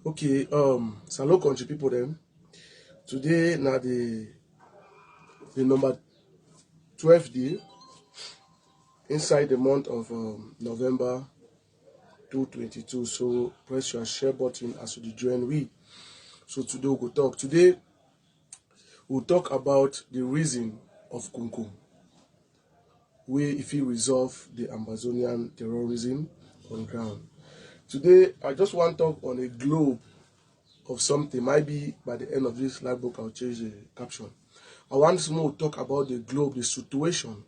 Okay, hello country people then. Today now the number 12th day inside the month of November 2022. So press your share button as you join we. So today we'll talk. Today we'll talk about the reason of Kumkum. If he resolve the Ambazonian terrorism on ground. Today I just want to talk on a globe of something. Maybe by the end of this live book I'll change the caption. I want to talk about the globe, the situation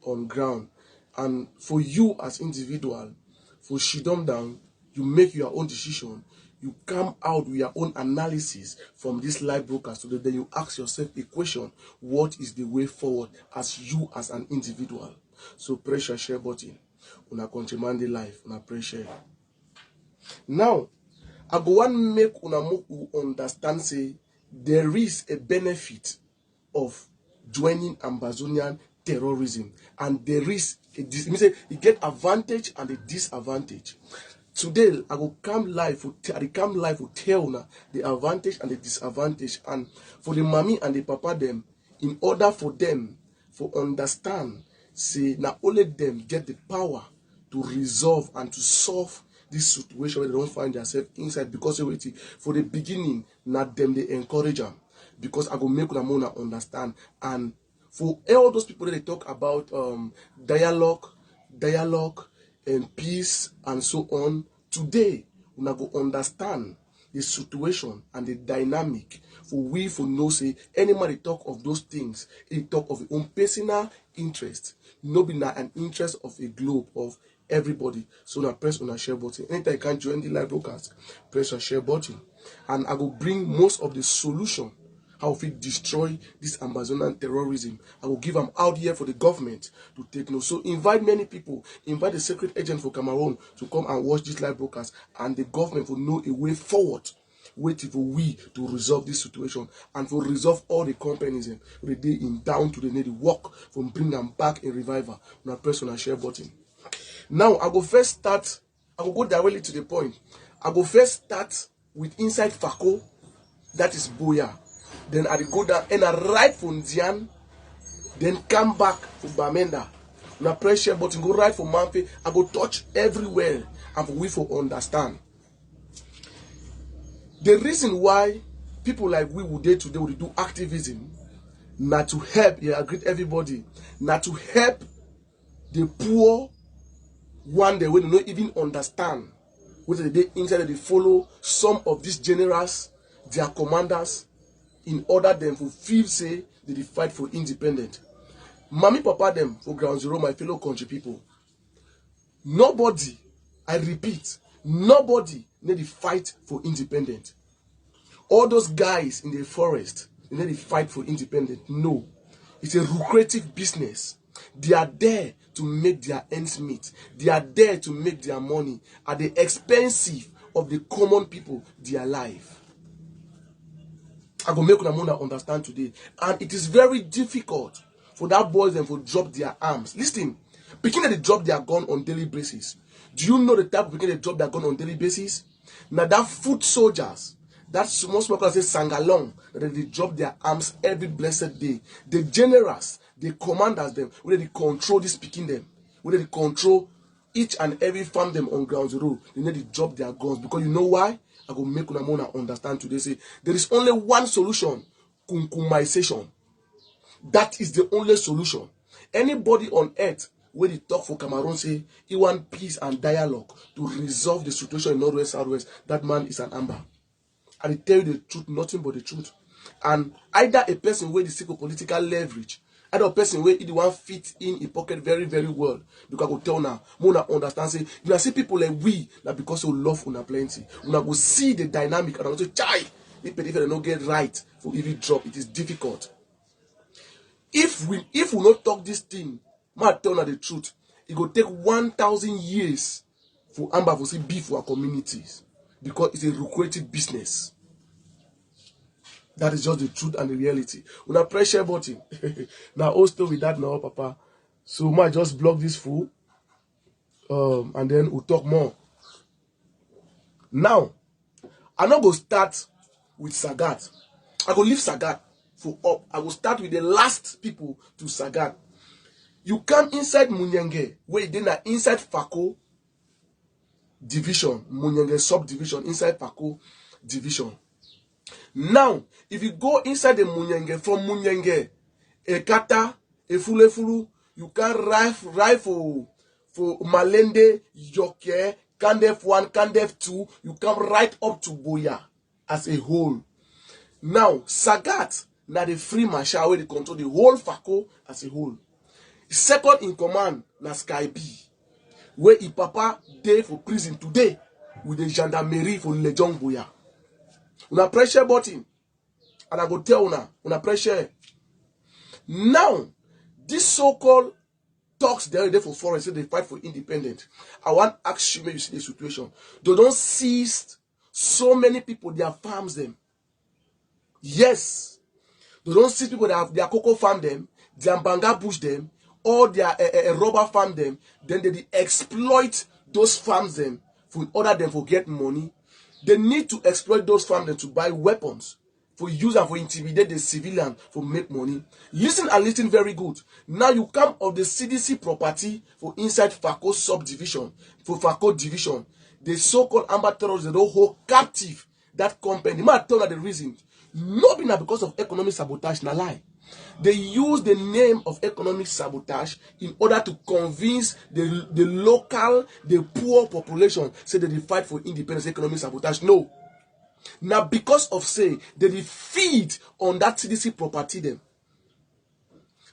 on ground. And for you as individual, for Shidom down, you make your own decision. You come out with your own analysis from this live broadcast today. Then you ask yourself a question: what is the way forward as you as an individual? So press your share button. Una command the life. Una press share. Now, I go want make una understand say there is a benefit of joining Ambazonian terrorism, and there is a you get advantage and a disadvantage. Today I will come live to tell now the advantage and the disadvantage, and for the mommy and the papa them, in order for them to understand, say now only them get the power to resolve and to solve this situation where they don't find themselves inside, because for the beginning, not them they encourage them, because I go make them understand. And for all those people that they talk about dialogue and peace and so on, today we go understand the situation and the dynamic for know say anybody talk of those things, he talk of his own personal interest, no be an interest of a globe of everybody. So now press on a share button. Anytime you can join the live broadcast, press on share button, and I will bring most of the solution how we destroy this Amazonian terrorism. I will give them out here for the government to take note. So invite many people, invite the secret agent for Cameroon to come and watch this live broadcast, and the government will know a way forward, waiting for we to resolve this situation and to resolve all the companies already in down to the need work from bring them back in revival. Now press on a share button. Now I will first start. I will go directly to the point. I will first start with inside Fako, that is Boya. Then I go down and I right from Dian, then come back to Bamenda. Now press share button, go right for Manfe. I go touch everywhere and for we for understand. The reason why people like we would today would do activism, not to help, I greet everybody, not to help the poor one day when they don't even understand whether they inside they follow some of these generals, their commanders, in order them to feel say they fight for independence. Mommy papa them for ground zero, my fellow country people. Nobody, I repeat, nobody need to fight for independence. All those guys in the forest, they need to fight for independence. No. It's a lucrative business. They are there to make their ends meet. They are there to make their money at the expense of the common people, their life. I go make Unamona understand today. And it is very difficult for that boys them to drop their arms. Listen, beginning they drop their gun on daily basis. Do you know the type of beginning they drop their gun on daily basis? Now that foot soldiers, that small class say Sangalong, that they drop their arms every blessed day. The generals, the commanders them, where they control this picking them, where they control each and every farm them on ground zero, they need to drop their guns. Because you know why? I go make Unamona understand today. Say there is only one solution: Kumkumisation. That is the only solution. Anybody on earth where they talk for Cameroon say he want peace and dialogue to resolve the situation in Northwest, Southwest, that man is an Amba. And he tell you the truth, nothing but the truth. And either a person where they seek a political leverage, either a person where the one fit in a pocket very, very well. Because I go tell now, Mona understand, say, you see people like we, that because you love una plenty, una go see the dynamic, and I go say, chai, if they don't get right for every drop, it is difficult. If we not talk this thing, ma tell na the truth, it go take 1,000 years for Amba to see beef for our communities, because it's a lucrative business. That is just the truth and the reality. Una press share button. Now also with that now, Papa. So we might just block this fool, and then we'll talk more. Now, I not go start with Sagat. I go leave Sagat for up. I will start with the last people to Sagat. You come inside Munyenge, where then are inside Fako division, Munyenge subdivision, inside Fako division. Now, if you go inside the Munyenge, from Munyenge, Ekata, Efulefulu, you can ride for Malende, Yoke, Kandef 1, Kandef 2, you come right up to Boya as a whole. Now, Sagat, now the free marshal where they control the whole Fako as a whole. Second in command, na Sky B, where he papa day for prison today with the gendarmerie for Lejong Boya. Una pressure button, and I go tell una pressure. Now, this so-called talks they're there for foreign, say they fight for independence. I want to ask you, maybe you see the situation. They don't seize so many people, their farms them. Yes. They don't seize people that have their cocoa farm them, their banga bush them, or their rubber farm them. Then they exploit those farms them for order them for get money. They need to exploit those farms them to buy weapons. For use and for intimidate the civilian for make money. Listen and listen very good. Now you come of the CDC property for inside Fako subdivision, for Fako division. The so-called Amba terrorists, they don't hold captive that company. You might tell that the reason. Not because of economic sabotage, na lie. They use the name of economic sabotage in order to convince the local, the poor population, say that they fight for independence, economic sabotage. No. Now, because of say they feed on that CDC property them.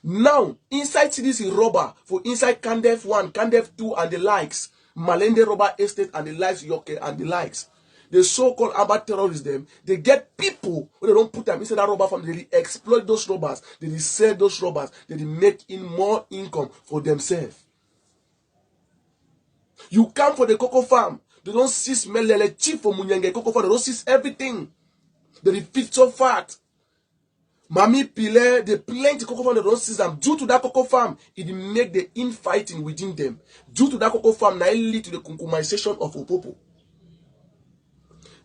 Now, inside CDC rubber, for inside Kandef 1, Kandef 2 and the likes, Malende rubber estate and the likes, Yoke and the likes, the so-called Amba terrorists them, they get people when they don't put them inside that rubber farm, they exploit those robbers, they sell those robbers, they make in more income for themselves. You come for the cocoa farm. They don't seize Melele chief for Munyenge cocoa farm. They don't seize everything. They feed so fat. Mami Pile, they plenty cocoa farm. They don't seize them. Due to that cocoa farm, it make the infighting within them. Due to that cocoa farm, now it lead to the Kumkumisation of Opopo.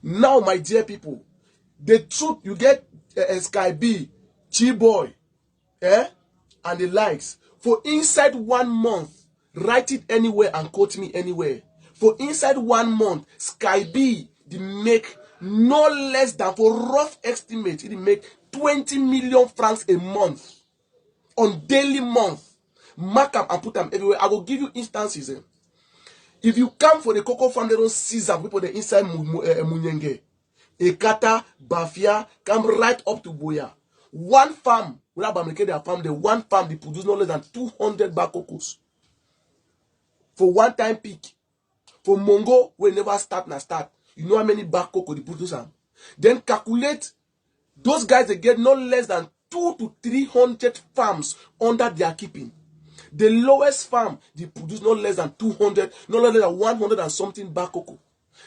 Now, my dear people, the truth you get Sky B, Chi-Boy, and the likes for inside 1 month. Write it anywhere and quote me anywhere. For inside 1 month, Sky B they make no less than, for rough estimate, it make 20 million francs a month on daily month. Mark them and put them everywhere. I will give you instances. If you come for the cocoa farm, they don't seize them. People the inside Munyenge, Ekata, Bafia, come right up to Boya. One farm, when I make their farm, the one farm they produce no less than 200 bag cocos. For one time peak. For Mongo, we never start. You know how many bag cocoa they produce? Then calculate those guys they get no less than 200 to 300 farms under their keeping. The lowest farm they produce no less than 200, no less than 100 and something bag cocoa.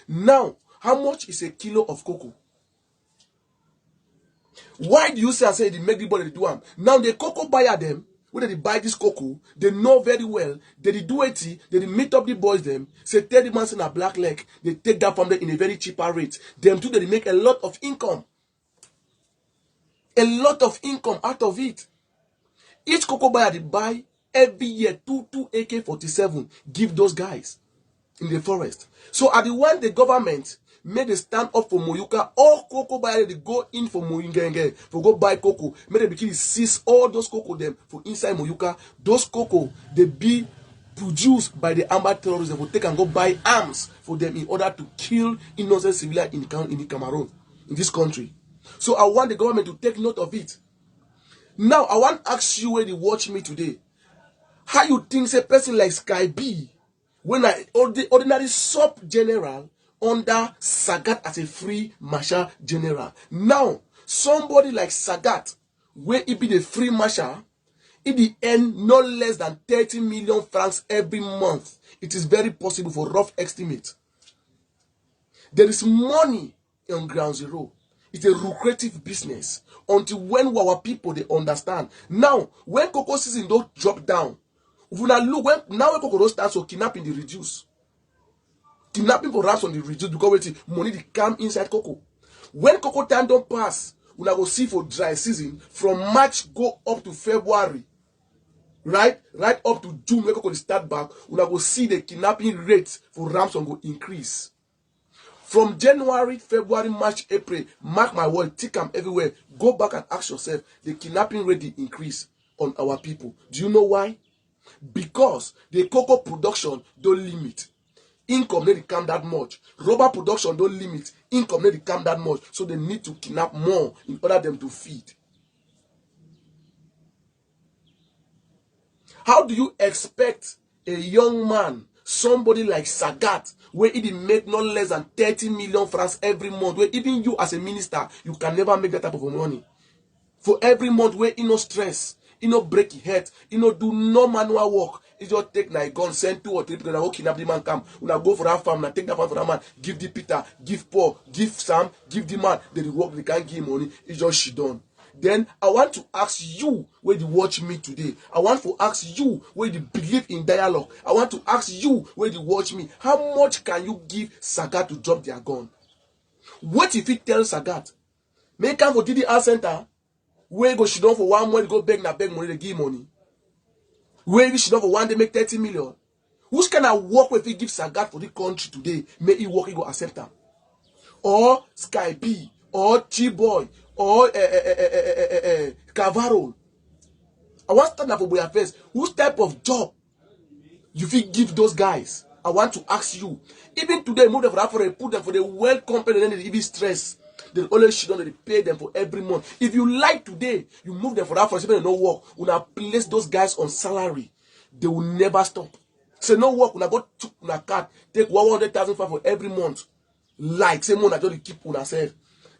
Now, how much is a kilo of cocoa? Why do you say they make the body do them? Now the cocoa buyer them. When they buy this cocoa, they know very well. They do it. They meet up the boys them. Say 30 months in a black leg. They take that from them in a very cheaper rate. Them too, they make a lot of income. A lot of income out of it. Each cocoa buyer they buy every year 2 AK-47. Give those guys in the forest. So at the one the government made a stand up for Moyuka, all cocoa buyers they go in for Moyingenge for go buy cocoa. Made the begin seize all those cocoa them for inside Moyuka. Those cocoa they be produced by the Amba terrorists. They will take and go buy arms for them in order to kill innocent civilians in the Cameroon, in this country. So I want the government to take note of it. Now I want to ask you when you watch me today, how you think a person like Sky B, when the ordinary sub-general under Sagat as a free marshal general. Now, somebody like Sagat, where he be the free marshal, he earn no less than 30 million francs every month. It is very possible for rough estimate. There is money on ground zero. It's a lucrative business until when our people they understand. Now, when cocoa season don't drop down, when cocoa starts so kidnapping they reduce. Kidnapping for ransom dey reduce because wetin money dey come inside cocoa. When cocoa time don pass, una go see for dry season from March go up to February, right up to June when cocoa dey start back, una go see the kidnapping rate for ransom go increase. From January, February, March, April, mark my word, tick am everywhere. Go back and ask yourself, the kidnapping rate dey increase on our people. Do you know why? Because the cocoa production don't limit. Income no dey come that much. Rubber production don't limit. Income no dey come that much. So they need to kidnap more in order them to feed. How do you expect a young man, somebody like Sagat, where he make no less than 30 million francs every month, where even you as a minister, you can never make that type of money. For every month where he no stress, he no break his head, he no do no manual work. He just take na gun, send 2 or 3 people, and go kidnap the man come. Una go for that farm, na take that farm for that man, give the Peter, give Paul, give Sam, give the man, they work, they can't give him money, it's just shit done. Then I want to ask you where you watch me today. I want to ask you where you believe in dialogue. I want to ask you where you watch me. How much can you give Sagat to drop their gun? What if he tell Sagat, make come for DDR center, where go she down for 1 month, go beg money, they give money. Where she down for 1 day, make 30 million. Which kind of work if he give Sagat for the country today? May he work, he go accept them. Or Sky B, or G-Boy, or Cavaro. I want to start now for Boya first. Whose type of job you fit give those guys? I want to ask you. Even today, move them for Africa, put them for the well company, and then they even stress. They always shit on, they pay them for every month. If you like today, you move them for Africa, they no work. Una place those guys on salary. They will never stop. Say no work, una go to una card, take 100,000 for every month. Like, say money just keep on yourself.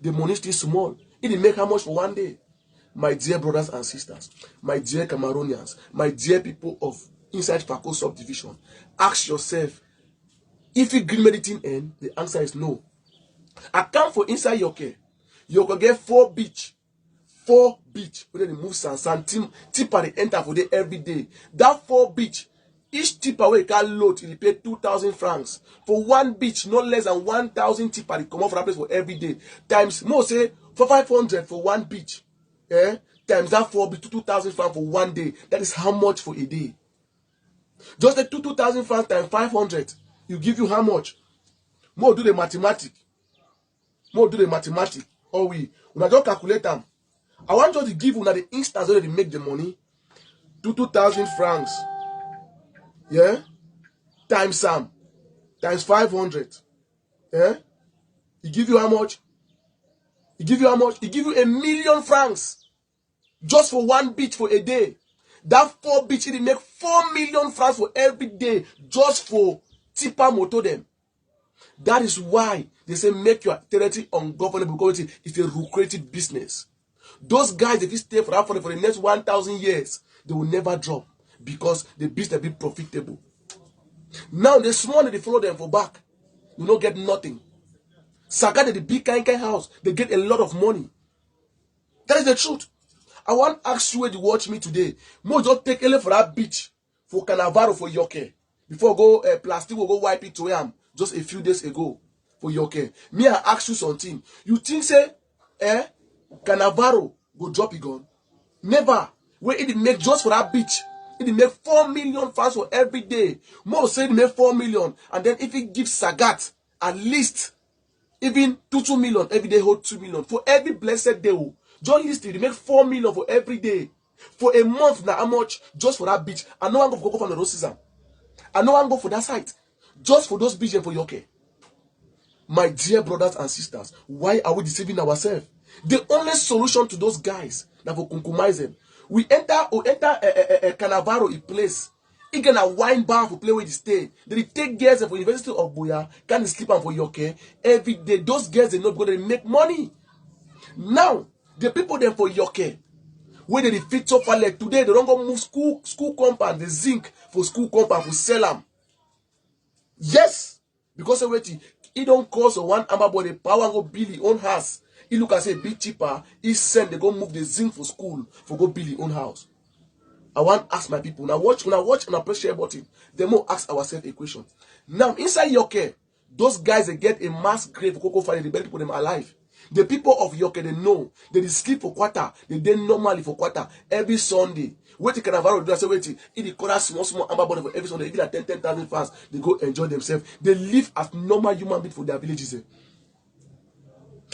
The money is still small. It will make how much for 1 day? My dear brothers and sisters, my dear Cameroonians, my dear people of inside Fako subdivision, ask yourself, if you green medicine end, the answer is no. I come for inside your care. You can get 4 beach. 4 beach. Where they move sand tipper they enter for day every day. That 4 beach, each tipper where you can load, you pay 2,000 francs. For 1 beach, no less than 1,000 tipper they come off that place for every day. Times more say for 500 for 1 beach. Times that 4 beach, 2,000 francs for 1 day. That is how much for a day. Just the 2,000 francs times 500. You give you how much? More do the mathematics. More do the mathematics. Or we una just calculate them. I want you to give una the instance where they make the money. 2,000 francs. Yeah? Times some. Times 500. Yeah? He give you how much? He give you how much? He give you 1,000,000 francs. Just for 1 beach for a day. That 4 beach, it make 4 million francs for every day. Just for tipper motor them. That is why they say make your territory ungovernable, because it's a lucrative business. Those guys, if you stay for that for the next 1,000 years, they will never drop because the business will be profitable. Now the small they follow them for back, you don't get nothing. Sagat the big kind house, they get a lot of money. That is the truth. I want to ask you where you watch me today. More just take a for that beach for Cannavaro for your care. Before go plastic will go wipe it to him just a few days ago for your care. Me, I ask you something. You think say Cannavaro go drop it gun? Never. Where it make just for that beach. It make 4 million francs for every day. More say it make 4 million. And then if it gives Sagat at least even 2 million every day, hold 2 million. For every blessed day. Just list it make 4 million for every day. For a month now, how much? Just for that beach. I know I'm going to go from the racism. I know I'm going for that site. Just for those beaches for your care. My dear brothers and sisters, why are we deceiving ourselves? The only solution to those guys that will compromise them. We enter a Cannavaro a place. He can a wine bar for play where they stay. They take girls for University of Boya, can sleep on for your care every day. Those girls they not go to make money. Now the people them for your care. Where they fit so far like today, they don't go move school compound, the zinc for school compound for sell them. Yes, because of what he don't cost one Amba body power go build his own house. He look and say bit cheaper. He send they go move the zinc for school for go build his own house. I want to ask my people now. Watch and I press share button. Then more ask ourselves a question. Now inside your care, Those guys, they get a mass grave for cocoa farming. They bury people them alive. The people of Yoke, they know. They sleep for quarter. They dey normally for quarter. Every Sunday. Wait till Carnival do. I say, wait till. If the corner small Amba body for every Sunday. Even at 10,000 fans, they go enjoy themselves. They live as normal human beings for their villages.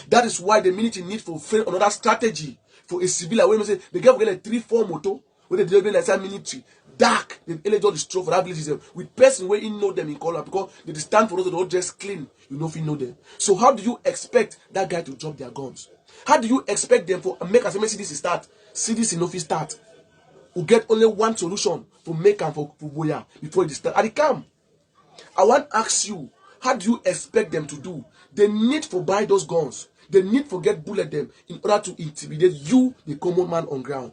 That is why the military need for frame another strategy for a civilian. When we say the girl get like 3-4 moto, when they deliver like military, dark, the electoral destroy for that villages with person where you know them in color because they stand for those that don't just clean. You know if you know them. So how do you expect that guy to drop their guns? How do you expect them for make as CDC start? CDC no fit start. We get only one solution for make and for boya before it start. And it come. I want to ask you, how do you expect them to do? They need to buy those guns. They need to get bullet them in order to intimidate you, the common man on ground.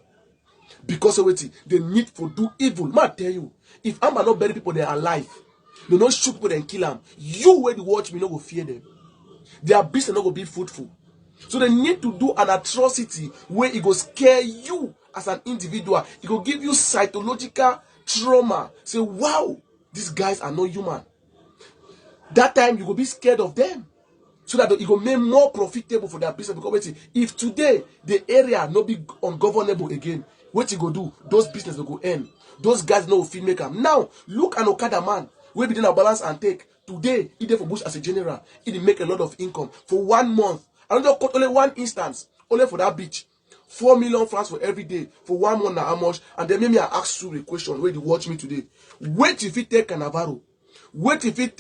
Because of it, they need to do evil. Man, tell you, if Amba not bury people, they are alive. They don't shoot people and kill them. You, when you watch me, not go fear them. Their business not go be fruitful. So they need to do an atrocity where it go scare you as an individual. It will give you psychological trauma. Say, wow, these guys are not human. That time you will be scared of them. So that it will make more profitable for their business. Because if today the area not be ungovernable again, what you go do? Those business will go end. Those guys know feel make them. Now look an Okada man where be a balance and take. Today, he for Bush as a general, he make a lot of income for 1 month. I don't know only one instance, only for that beach. 4 million francs for every day for 1 month now how much? And then maybe I ask you a question where you watch me today. Wait if he take Cannavaro. What if it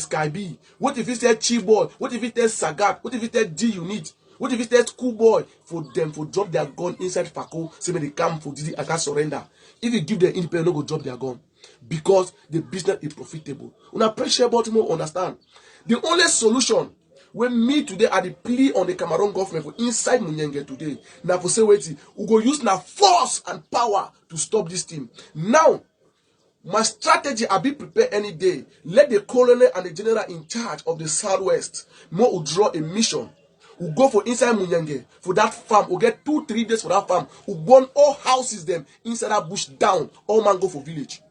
Sky B? What if it Chi-Boy? What if it Sagat? What if it G-Unit? What if it Schoolboy? For them to drop their gun inside Fako, say when they come for Didi, I can't surrender. If you give them independent, no go drop their gun. Because the business is profitable. Una pressure Baltimore understand. The only solution when me today are the plea on the Cameroon government for inside Munyenge today. Now for say wait, we go use now force and power to stop this thing. Now, my strategy, I'll be prepared any day. Let the colonel and the general in charge of the Southwest more will draw a mission. We'll go for inside Munyenge for that farm. We'll get 2-3 days for that farm. We'll burn all houses them inside that bush down. All man go for village.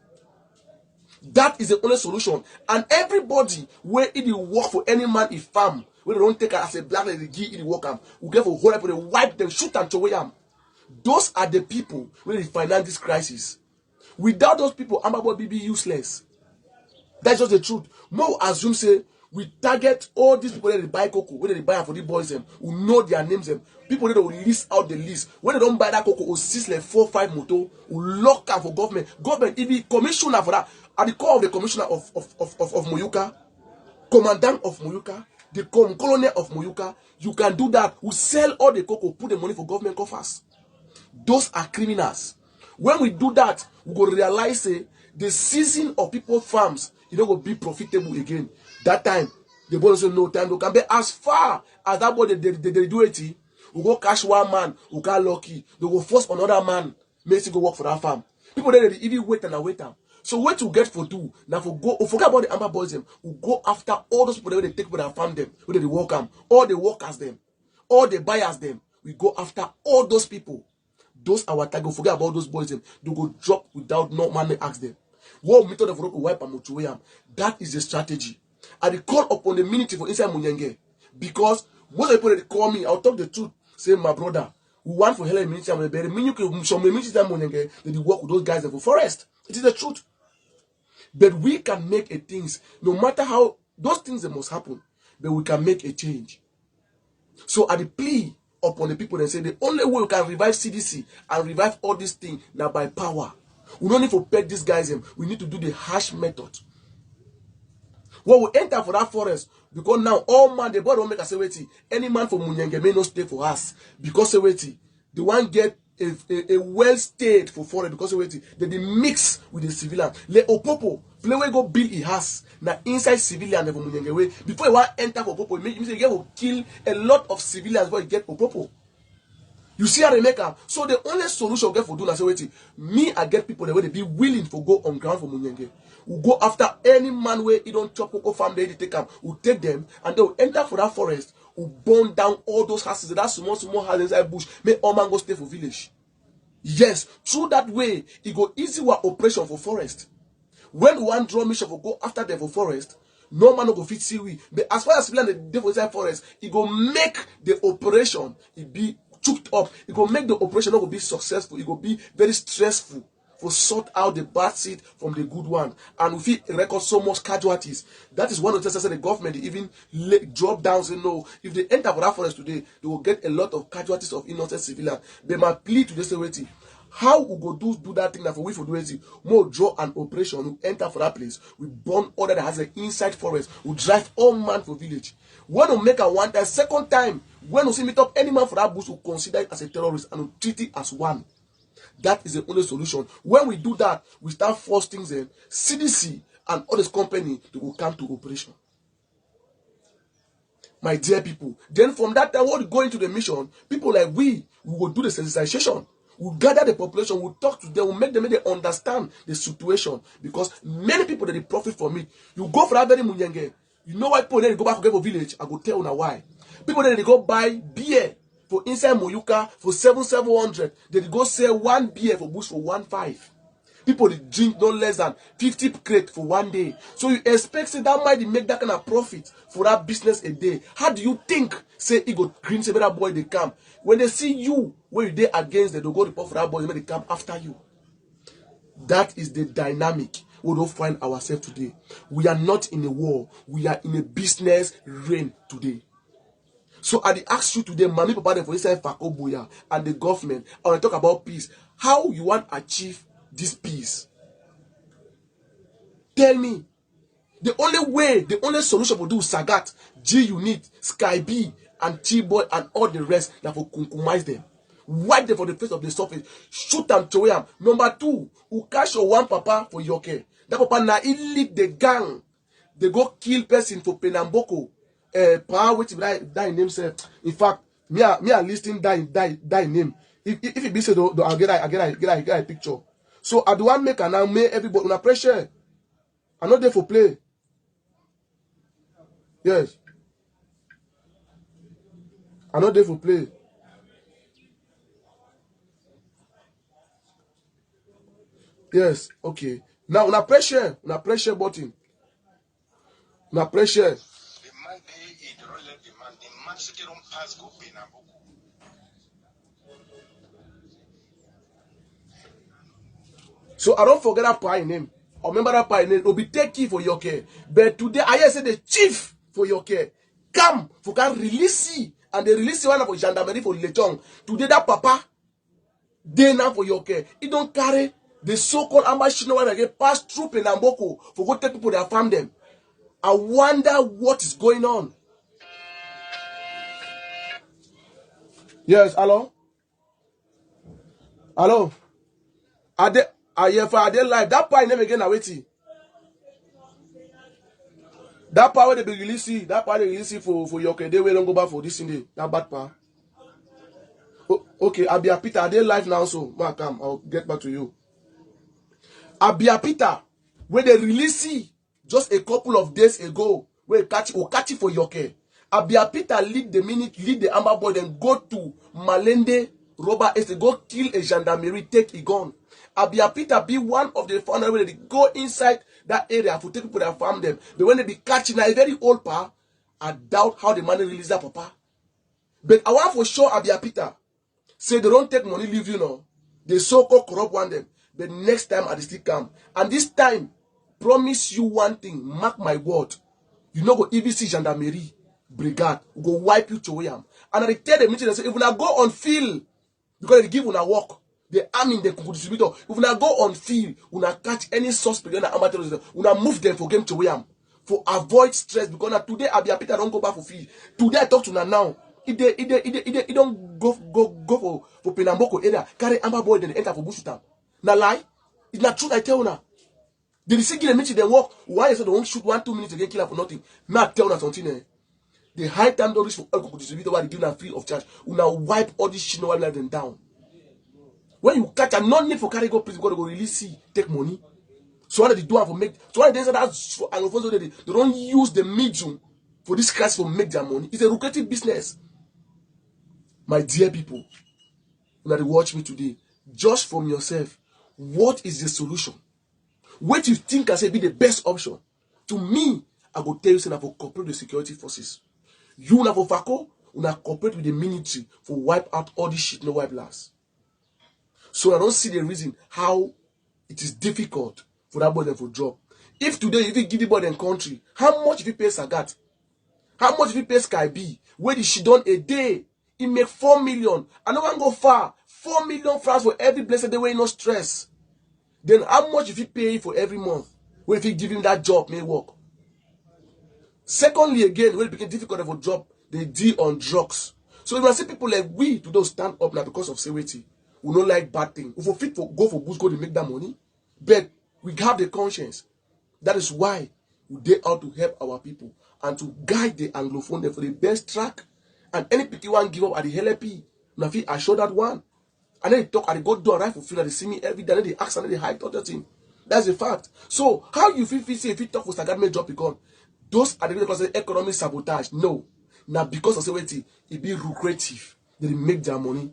That is the only solution. And everybody where it will work for any man in farm, where they don't take it as a black lady, give it work am. We'll get for whole people, they wipe them, shoot and throw them. Those are the people where they finance this crisis. Without those people, Amba will be useless. That's just the truth. More assume say we target all these people that they buy cocoa, when they buy for the boys them, who know their names them. People that will list out the list. When they don't buy that cocoa, will seize like 4-5 moto, will lock up for government. Government, if the commissioner for that, at the core of the commissioner of Moyuka, commandant of Moyuka, the colonel of Moyuka, you can do that. We sell all the cocoa, put the money for government coffers. Those are criminals. When we do that, we go realize the season of people's farms, you know, will be profitable again. That time, the boy say no time. They can be as far as that boy they do it. We go cash one man, we got lucky. They go force another man, makes him go work for that farm. People they even wait and wait them. So what to get for do now for go? Forget about the Amba boys them. We go after all those people that they take for that farm them, where they work them, all the workers them, all the buyers them. We go after all those people. Those our target. Forget about those boys them. They go drop without no man ask them. What method of rope wipe and motuwayam? That is the strategy. I call upon the military for inside Munyenge because most of the people that call me, I'll talk the truth. Say my brother, we want for Helen military and bury me. Some military Munyenge they work with those guys in the forest. It is the truth. But we can make a things no matter how those things that must happen. But we can make a change. So at the plea upon the people that say the only way we can revive CDC and revive all these things now by power. We don't need to peg these guys in. We need to do the harsh method. When we enter for that forest, because now all man the boy don't make a seweti. Any man from Munyenge may not stay for us because seweti. The one get a well stayed for forest because seweti. They mix with the civilian. Le opopo play where go build a house. Now inside civilian from Munyenge way before you want enter for opopo, you say you will kill a lot of civilians before you get opopo. You see how they make up. So the only solution get for do say wait, me I get people that way they be willing to go on ground for Munyenge. We go after any man where he don't chop cocoa farm they take them. We take them and they will enter for that forest. We burn down all those houses. That small houses inside bush. Make all man go stay for village. Yes, through that way it go easy our operation for forest. When we want draw mission for go after them for forest, no man no go fit see we. But as far as people the dey for inside forest, it go make the operation it be choked up. It go make the operation not go be successful. It go be very stressful for sort out the bad seed from the good one, and we fit record so much casualties. That is one of the things that the government even drop down say no. If they enter for that forest today, they will get a lot of casualties of innocent civilians. They might plead to this waiting. How we go do that thing that for we for do it? More draw an operation, we enter for that place, we burn all that has an inside forest, we drive all man for village. When we make a one time, second time, when we see meet up any man for that bush, we consider it as a terrorist and we treat it as one. That is the only solution. When we do that, we start force things in. CDC and all this company they will come to operation. My dear people. Then from that time, when we go into the mission, people like we will do the sensitization. We'll gather the population, we'll talk to them, we'll make them understand the situation. Because many people that they profit from it. You go for that very munyenge. You know why people then go back to a village? I go tell you now why. People then they go buy beer for inside Moyuka for 700. They go sell one beer for bush for 1.5. People they drink no less than 50 crate for one day. So you expect say that might make that kind of profit for that business a day. How do you think say it go green say that boy they come? When they see you where you dey against them, they go report for that boy, they come after you. That is the dynamic we don't find ourselves today. We are not in a war, we are in a business reign today. So I ask you today, Mami Papa, for inside Fakoboya and the government, I want to talk about peace. How you want to achieve this peace? Tell me. The only way, the only solution for do Sagat, G Unit, Sky B, and T-Boy, and all the rest that for Kumkumize them. Wipe them for the face of the surface. Shoot them to them. Number 2, who catch your one papa for your care. That papa now he lead the gang. They go kill person for Penamboko. Power which that name say. In fact, me are listing that name. If it be said, I'll get a picture. So I do want make and now make everybody under pressure. I'm not there for play. Yes. I'm not there for play. Yes, okay. Now una pressure button. Una pressure. So I don't forget that pie name. Or remember that pie name. Will be take key for your care. But today I hear say the chief for your care. Come for can release you. And they release one for gendarmerie for Lechong. Today that papa they now for your care. It don't carry the so-called Ambazonia that get passed through Penamboko for go take people that farm them. I wonder what is going on. Yes, hello? Hello? Are they live? That part name again waiting. That part where they be releasing, that part they release for your day we don't go back for this thing. That bad part. Okay, Abia Peter, are they live now? So I'll get back to you. Abia Peter, where they release just a couple of days ago, where catch it for your care. Abia Peter lead the Amba boy, then go to Malende, Robert Estate, go kill a gendarmerie, take a gun. Abia Peter be one of the founders where they go inside that area to take people that farm them. But when they be catching a very old pa, I doubt how the money release that papa. But I want for sure Abia Peter say they don't take money, leave you know. They so-called corrupt one them. But next time I still come. And this time, promise you one thing, mark my word. You know go even see gendarmerie, brigade, go wipe you to William. And I tell the meeting and say, if we now go on field, because they give una work, the army in the distributor, if we now go on field, we now catch any suspect in the amateur, we now move them for game to William. For avoid stress, because now today Abia Peter don't go back for field. Today I talk to now. If they don't go for Penamboko area, carry Amba boy, then enter for Bush town. Now lie? It's not truth I tell you now. They decide give a meeting, they walk. Why you say they won't shoot 1-2 minutes again, kill her for nothing? Now tell you something. The high time don't reach for alcohol distributor where they give them free of charge. We now wipe all this shit, now let them down. When you catch a no need for carry go prison, because they go release you, take money. So what they do for make, so what they say that they don't use the medium for this class for make their money. It's a lucrative business. My dear people, when they watch me today, judge from yourself, what is the solution? What you think I say be the best option? To me, I go tell you say na for cooperate with the security forces. You na for FACO, una cooperate with the military for wipe out all this shit no wipe last. So I don't see the reason how it is difficult for that boy them for job. If today if you give the boy in country, how much if you pay Sagat? How much if you pay Sky B? Where did she done a day? He make 4 million. I don't want to go far. 4 million francs for every blessed day where no stress. Then how much if you pay for every month? Where if you give him that job may work? Secondly, again, when it became difficult for job, they deal on drugs. So if I see people like we to don't stand up now because of safety, we don't like bad things. If we fit for go for boost, go to make that money, but we have the conscience. That is why we dare out to help our people and to guide the Anglophone for the best track. And any people want give up at the LP, Nafi assure that one. And then they talk and they go do a rifle field and they see me every day, and they ask and they hide other thing. That's a fact. So how you feel say if you talk for Sagat job become those are the because of economic sabotage? No. Now because of safety, it be lucrative. They make their money.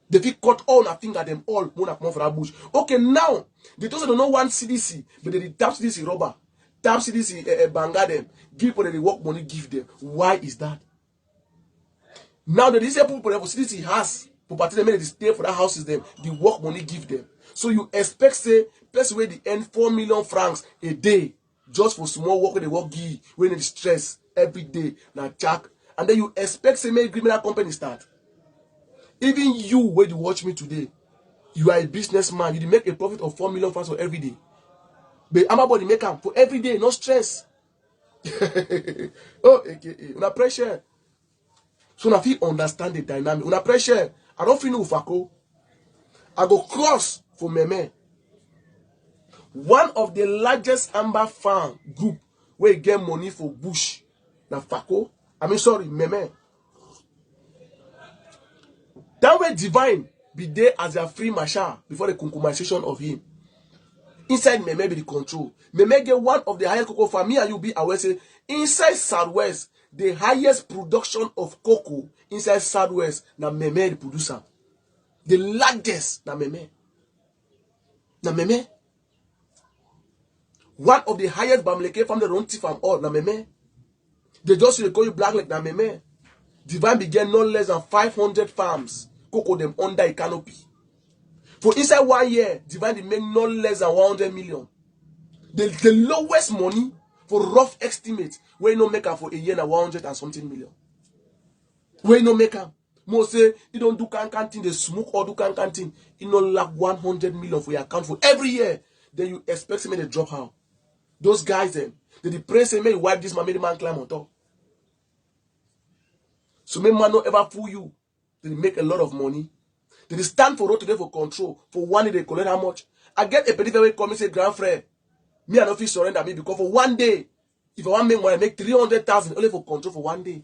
They fit cut all and finger them all when I come for that bush. Okay, now they don't know one CDC, but they tap CDC rubber, tap CDC banga them, give people the work money, give them. Why is that? Now the disabled people for CDC has property they stay for that houses them, the work money give them. So you expect say person where they earn 4 million francs a day just for small work where they work give when they stress every day now jack, and then you expect say make criminal company start. Even you, when you watch me today, you are a businessman. You make a profit of 4 million francs for every day. But Amba body make them for every day, no stress. Oh, okay. Una pressure. So now if you understand the dynamic, una pressure. I don't feel no FACO. I go cross for Meme. One of the largest Amba farm group where you get money for bush. Now FACO. Meme. That way divine be there as a free marshal before the Kumkumisation of him. Inside Meme be the control. Meme get one of the highest cocoa farm. Me and you be aware say inside Southwest, the highest production of cocoa inside Southwest na Meme the producer. The largest na Meme. Na Meme. One of the highest Bamleke farm the Ronti farm all na Meme. They just call you black like na Meme. Divine began no less than 500 farms. Cocoa them under a canopy. For inside 1 year, Divine make no less than 100 million. The lowest money for rough estimate, where you no make up for a year na 100 and something million. Where you no make up. Most say you don't do canting, they smoke or do canting. You no lack 100 million for your account for every year. Then you expect to make a drop how. Those guys then, they pray say may wipe this man, make the man climb on top. So make man not ever fool you. They make a lot of money. They stand for road today for control. For 1 day they collect how much? I get a pedicure come and say, grand friend, me I don't feel surrender me because for 1 day, if I want to make money, I make 300,000 only for control for 1 day.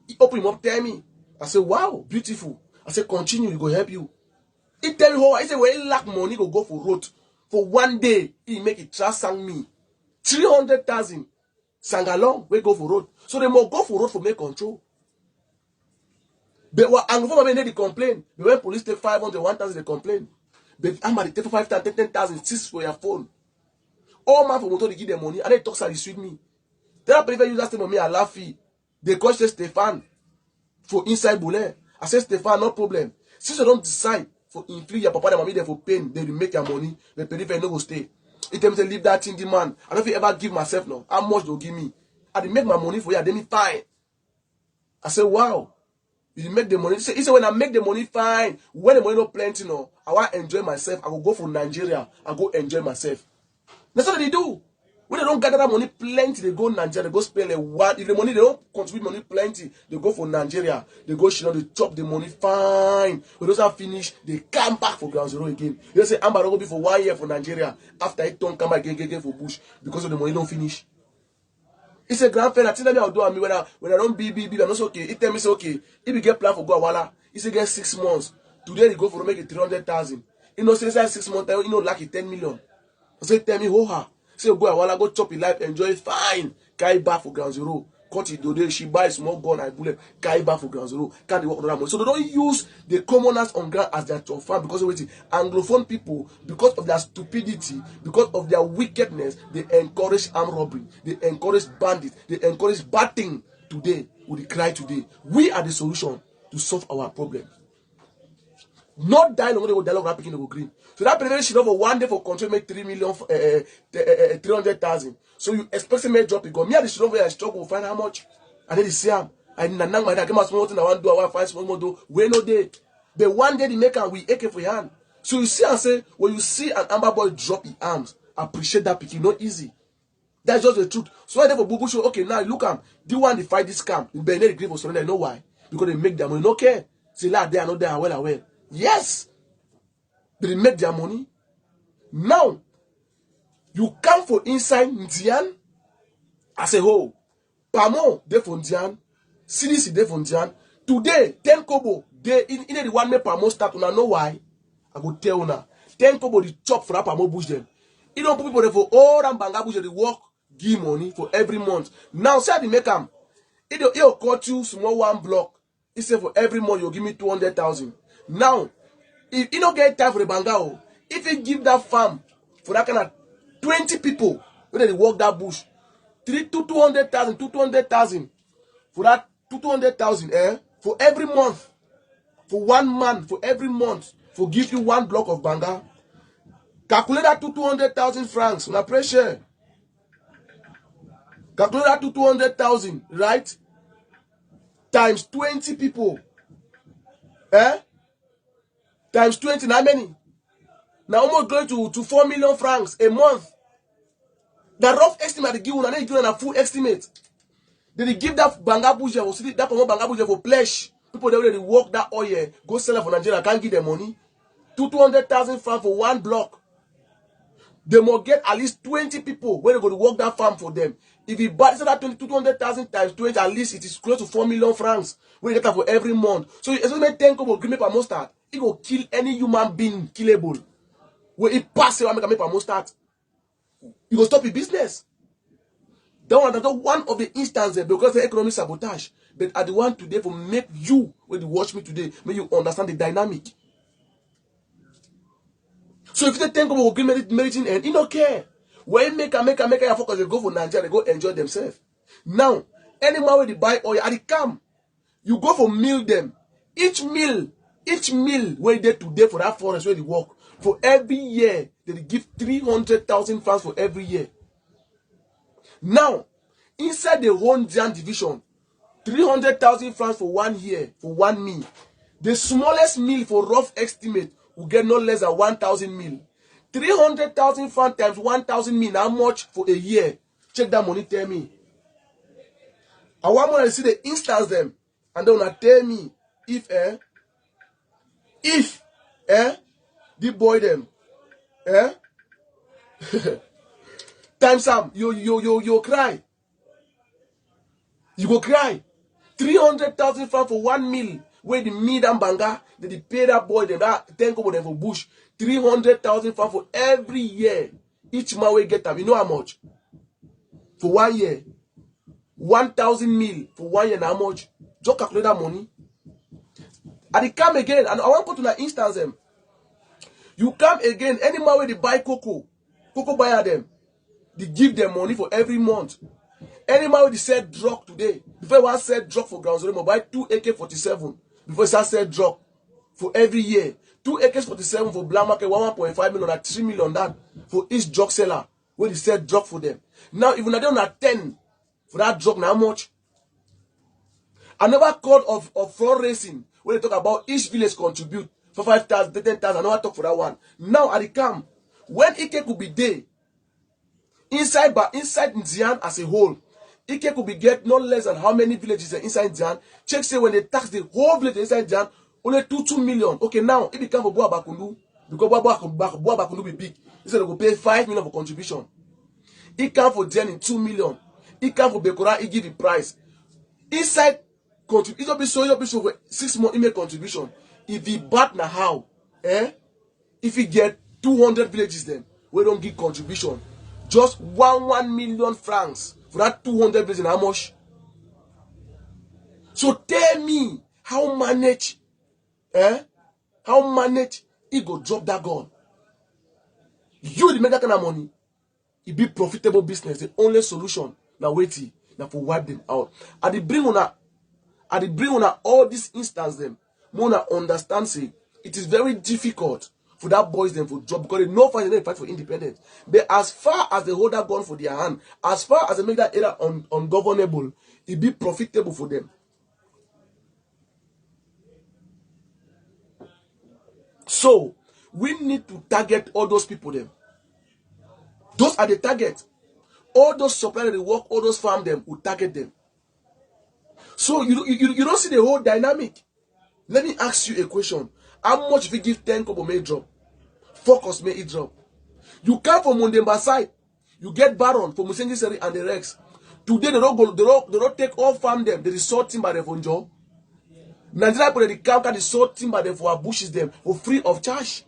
He open him up, tell me. I say, wow, beautiful. I say, continue, it will help you. He tell me how I say when he lack money, go for road. For 1 day, he make it trust sang me. 300,000 sang along, we go for road. So they must go for road for make control. But what Anglophone they complain. But when police take 500, 1,000, they complain. But Amba they take 5,000, 10,000, 6 for your phone. All man for motor they give them money and they talk and sweet me. Tell people use that me I laugh. They call Stefan for inside bullet. I say Stefan, no problem. Since you don't decide for inflict your papa and mommy there for pain, they will make your money. The perimeter no go stay. It tell me to leave that thing, the man. I don't ever give myself no. How much they'll give me? I make my money for you. Then me fine. I say wow. You make the money. He said when I make the money, fine. When the money not plenty, no, I want to enjoy myself. I will go for Nigeria. I go enjoy myself. That's what they do. When they don't gather that money plenty, they go Nigeria. They go spend like what? If the money they don't contribute money plenty, they go for Nigeria. They go they chop the money fine. When those are finished, they come back for ground zero again. They say Amba don't go be for 1 year for Nigeria. After it don't come back again for bush because of the money don't finish. It's a grand friend. I think that I'll do me when I don't be, I'm not okay. He tell me say okay. If you get plan for go Awala, he say get 6 months. Today they go for make it 300,000. You know, say 6 months, you know, like it 10 million. I say tell me ho ha. Say go Awala, go chop your life, enjoy it, fine. Carry back for ground zero. cut it today, she buys small gun and bullet, carry back for ground zero, can't work on money. So they don't use the commoners on ground as their fan because of it. Anglophone people, because of their stupidity, because of their wickedness, they encourage armed robbery, they encourage bandits, they encourage bad thing. Today, we cry today. We are the solution to solve our problem. Not die long, they go dialogue picking go green. So that prevention over one day for control make 300,000. So you expect to make drop it go. Me and the student I struggle find how much, and then they say and nang my dad come out small thing I want do I want find small more do we no day. But one day they make and we AK for your hand. So you see and say when you see an Amba boy drop his arms, appreciate that picking. Not easy. That's just the truth. So I therefore Bubu show okay now look the one they fight this camp. They need green for surrender. Know why? Because they make their money. No care. Say like they are not there well. Yes, they make their money. Now, you come for inside Ndian as a whole. Pamo, they for Ndian. CDC, they for Ndian. Today, 10 kobo, they in the one make Pamo start. Una know why? I go tell una. 10 kobo, the chop for that Pamo bush them. You don't put people there for all and banga bush, they work, give money for every month. Now, say they make them. It'll cut you small one block. He say for every month, you'll give me 200,000. Now, if you don't get time for the bangao, if you give that farm for that kind of 20 people, when they work that bush, 200,000 for that 200,000, for every month, for 1 month, for every month, for give you 1 block of banga, calculate that to 200,000 francs. Una pressure. Calculate that to 200,000, right? Times 20 people, Times 20, how many? Now almost going to 4 million francs a month. The rough estimate they give you, and then give a full estimate. They give that banga bush for that banga bush for flesh. People they already work that oil, go sell it for Nigeria, can't give them money. 200,000 francs for 1 block. They must get at least 20 people when they go to work that farm for them. If you buy that 200,000 times 20, at least it is close to 4 million francs. We get that for every month. So as we make 10 kobo give me per mustard, it will kill any human being killable. When it passes, I make per mustard. You will stop your business. That's one of the instances because the economic sabotage. But I the one today for make you when you watch me today, make you understand the dynamic. So if they think about medicine and you don't care. When make a focus, they go for Nigeria, they go enjoy themselves. Now, any man where they buy oil, at the camp, you go for meal them. Each meal where they today for that forest where they work, for every year, they give 300,000 francs for every year. Now, inside the whole Indian division, 300,000 francs for 1 year, for 1 meal. The smallest meal for rough estimate will get no less than 1,000 meal. 300,000 francs times 1,000 meal, how much for a year? Check that money, tell me. I want to see the instance them, and then I tell me if the boy them, times some, you cry. You go cry. 300,000 francs for 1 meal. Where the meat and banga, they pay that boy them that 10 kobo them for bush. 300,000 francs for every year. Each man will get them. You know how much? For 1 year. 1,000 meal for 1 year. How much? Just calculate that money. And they come again. And I want to put in an instance them. You come again. Any man where they buy cocoa buyer them. They give them money for every month. Any man where they sell drug today. Before one sell drug for ground zero, buy 2 AK-47. Before you sell drug for every year. 2 AK-47 for black market, 1.5 million, at 3 million that for each drug seller. Where they sell drug for them. Now, if you not on 10 for that drug, now how much? I never called of fraud racing when they talk about each village contribute for 5,000, 10,000. I never talk for that one. Now at the camp, when Ike could be there, inside Ndian as a whole, Ike could be get no less than how many villages are inside Ndian. Check say when they tax the whole village inside Ndian, only 2 million. Okay, now it become for Boa Bakundu because Boa Bakundu be big. Instead they go pay 5 million for contribution. It come for Ndian in 2 million. It come for Bekora, it give the price. Inside it will be so for 6 months, it make contribution. If he bat now how, if he get 200 villages then, we don't give contribution. Just 1 million francs for that 200 villages. How much? So tell me how manage, how manage he go drop that gun. You make that kind of money, it be profitable business. The only solution now waiting now for wipe them out. I bring on all these instances them. Mona understand say it is very difficult for that boys them for job because they know they fight for independence. But as far as they hold that gun for their hand, as far as they make that area ungovernable, it be profitable for them. So we need to target all those people them. Those are the target. All those suppliers they work, all those farm them will target them. So you don't see the whole dynamic. Let me ask you a question. How much if you give 10 kobo may drop? Focus may it drop. You come from Mondemba side, you get Baron from Musengi Seri and the Rex. Today they don't take all farm them, they resort timber them for job. Nigeria put the counter the sort timber them for our bushes them for free of charge.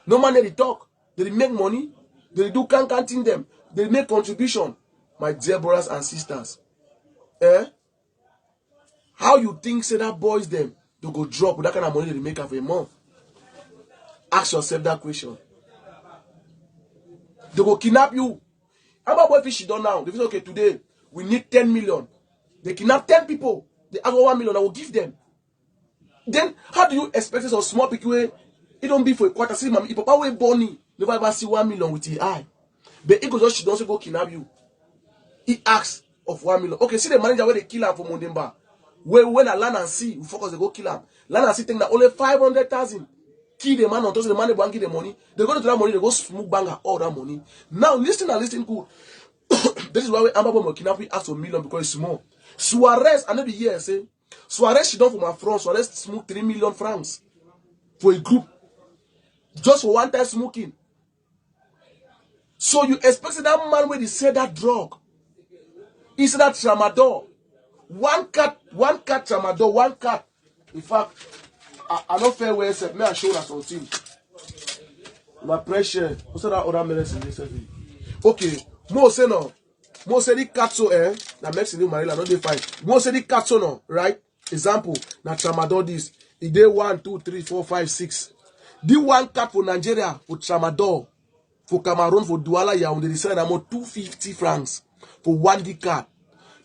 No man they talk, they make money, they do canting them, they make contribution. My dear brothers and sisters. How you think say that boys them to go drop with that kind of money they make of a month? Ask yourself that question. They go kidnap you. How about boy fish done now? They say, okay, today we need 10 million. They kidnap 10 people. They ask for 1 million, I will give them. Then how do you expect some small people? It don't be for a quarter. See, mommy, if papa way bunny, never ever see 1 million with the eye. But it goes just she don't go kidnap you. He asks of 1 million. Okay, see the manager where they kill him for Mondemba. When I land and see, we focus they go kill him. Land and see think that only 500,000. Kill the man on the man they bank the money. They go to that money, they go smoke banger all that money. Now listen good. This is why we Amba will kidnap we ask for 1 million because it's small. Suarez, I know the year say Suarez she done for my front. Suarez smoke 3 million francs for a group. Just for one time smoking. So you expect that man when he said that drug. He said that tramadol. One cat tramadol, one cat. In fact, I don't fair way except me I show that something. My pressure. What's that other medicine this? Okay, Mo say no. Mo say the cat so na medicine you marry not dey fine. Mo say the cat so no, right? Example, na tramadol this. It dey 1, 2, 3, 4, 5, 6. The one cat for Nigeria for tramadol, for Cameroon for Douala Yaoundé they sell am 250 francs for 1 D card.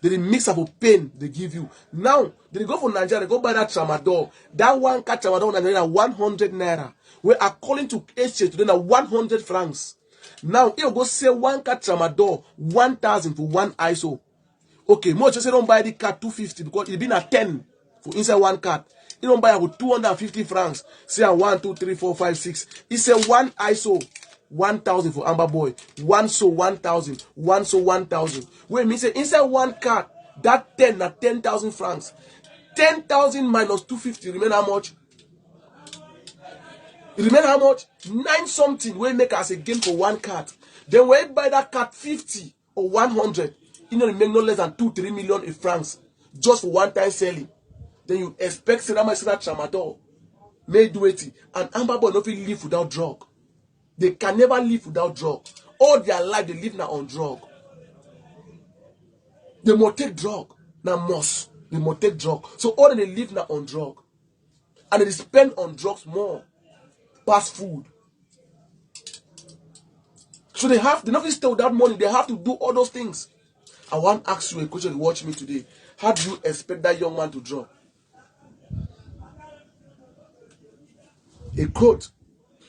They mix up of pain they give you. Now, they go for Nigeria, they go buy that tramadol. That one cat tramadol in Nigeria 100 naira. Where according to exchange today now 100 francs. Now, you go sell one cat tramadol 1,000 for 1 ISO. Okay, more just say don't buy the cat 250 because it been a 10 for inside one cat. You don't buy it with 250 francs. Say a 1, 2, 3, 4, 5, 6. It's a 1 ISO. 1,000 for Amba boy, 1 so 1,000, 1 so 1,000. Wait, me say inside one card, that 10 na 10,000 francs. 10,000 minus 250 remain how much? It remain how much? 9 something. We make us a gain for one card. Then when you buy that card 50 or 100, you know remain no less than 2-3 million in francs just for one time selling. Then you expect say that much that tramadol may do it, and Amba boy no fit live without drug. They can never live without drug. All their life they live now on drug. They must take drug. Now they must take drug. So all they live now on drug. And they spend on drugs more. Past food. So they not stay without money. They have to do all those things. I want to ask you a question to watch me today. How do you expect that young man to drop? A quote.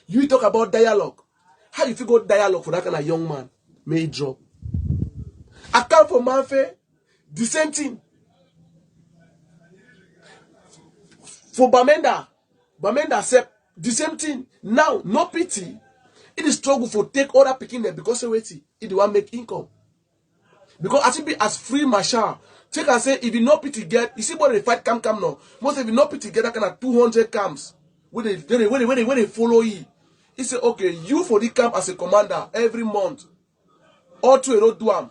You talk about dialogue. How you figure dialogue for that kind of young man may drop? I come from Manfe, the same thing. For Bamenda said the same thing. Now, no pity. It is struggle for take other picking there because it want make income. Because as it be as free marshal, take and say if you no pity get, you see what they fight cam now. Most if you no pity get that kind of 200 camps when they follow you. He said, okay, you for the camp as a commander every month. All to a road do am.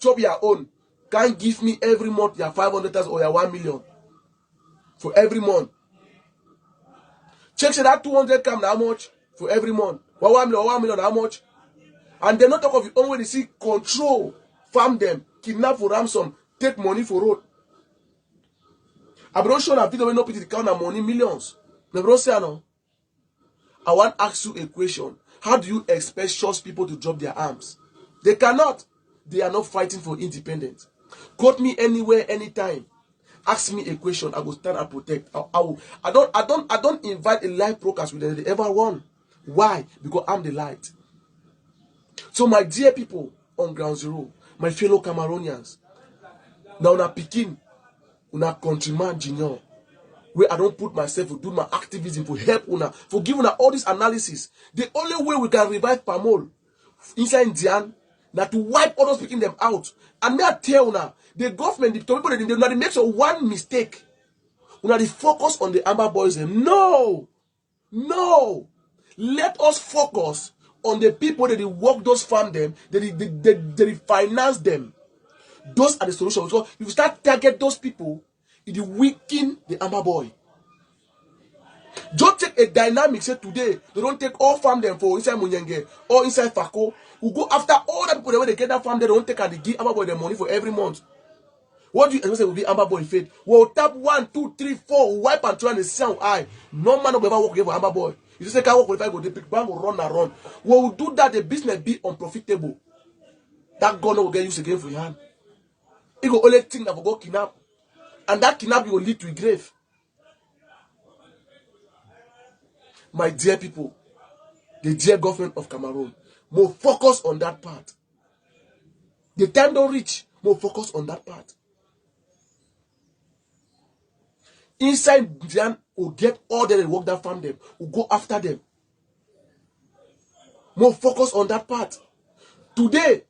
Chop your own. Can't give me every month your 500,000 or your 1 million. For every month. Check that 200 camp how much? For every month. 1 million how much? And they not talk of your own way they see control, farm them, kidnap for ransom, take money for road. I don't show that video when no pity the count of money millions. Never say no. I want to ask you a question. How do you expect church people to drop their arms? They cannot. They are not fighting for independence. Quote me anywhere, anytime. Ask me a question. I will stand and protect. I don't invite a live broadcast with them. They ever won. Why? Because I'm the light. So my dear people on ground zero, my fellow Cameroonians, now una pikin, una countryman junior, where I don't put myself to do my activism for help una, for give una all this analysis. The only way we can revive Pamol inside Indian, that to wipe all those picking them out. And may I tell una, the government, the people, they make sure one mistake. Una they focus on the Amba boys. No, no. Let us focus on the people that they work those farm them, they finance them. Those are the solutions. So if you start target those people, it will weaken the Amba boy. Just take a dynamic. Say today, they don't take all farm them for inside Munyenge or inside Fako. We go after all the people that they get that farm, they don't take and they give Amba boy their money for every month. What do you say will be Amba boy faith? We'll tap 1, 2, 3, 4, we'll wipe and try and sound eye. No man will ever work for Amba boy. You just say can't work if I go the big bang will run and run. We will do that, the business be unprofitable. That gun will get used again for your hand. It will only think that will go kidnap. And that kidnap will lead to a grave. My dear people, the dear government of Cameroon, more focus on that part. The time don't reach, more focus on that part. Inside Jan will get all the work that farm them, will go after them. More focus on that part. Today,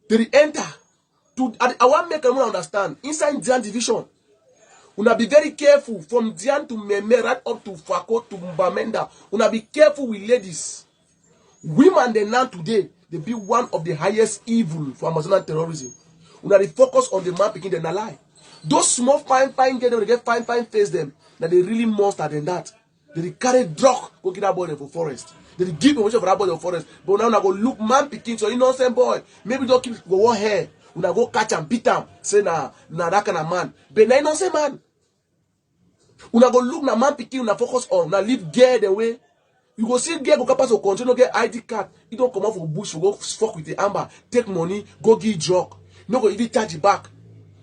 they enter. I want to make everyone understand. Inside Jan division, una be very careful from Jan to Meme right up to Fako to Mbamenda. Una be careful with ladies. Women they now today, they be one of the highest evil for Amazonian terrorism. Una they focus on the man picking them alive. Those small fine girls, they get fine face them. That they really monster than that. They carry drug, go get that boy for forest. They give information for that boy for forest. But now go look man picking, so innocent boy. Maybe don't keep go one hair. Una go catch and beat him. Say na that kind of man. But na innocent man. Una go look na man picking, una focus on, una leave girl the way. You go see girl go pass or continue get ID card. You don't come out for bush, you go fuck with the Amba, take money, go give drug. You no go even charge it back.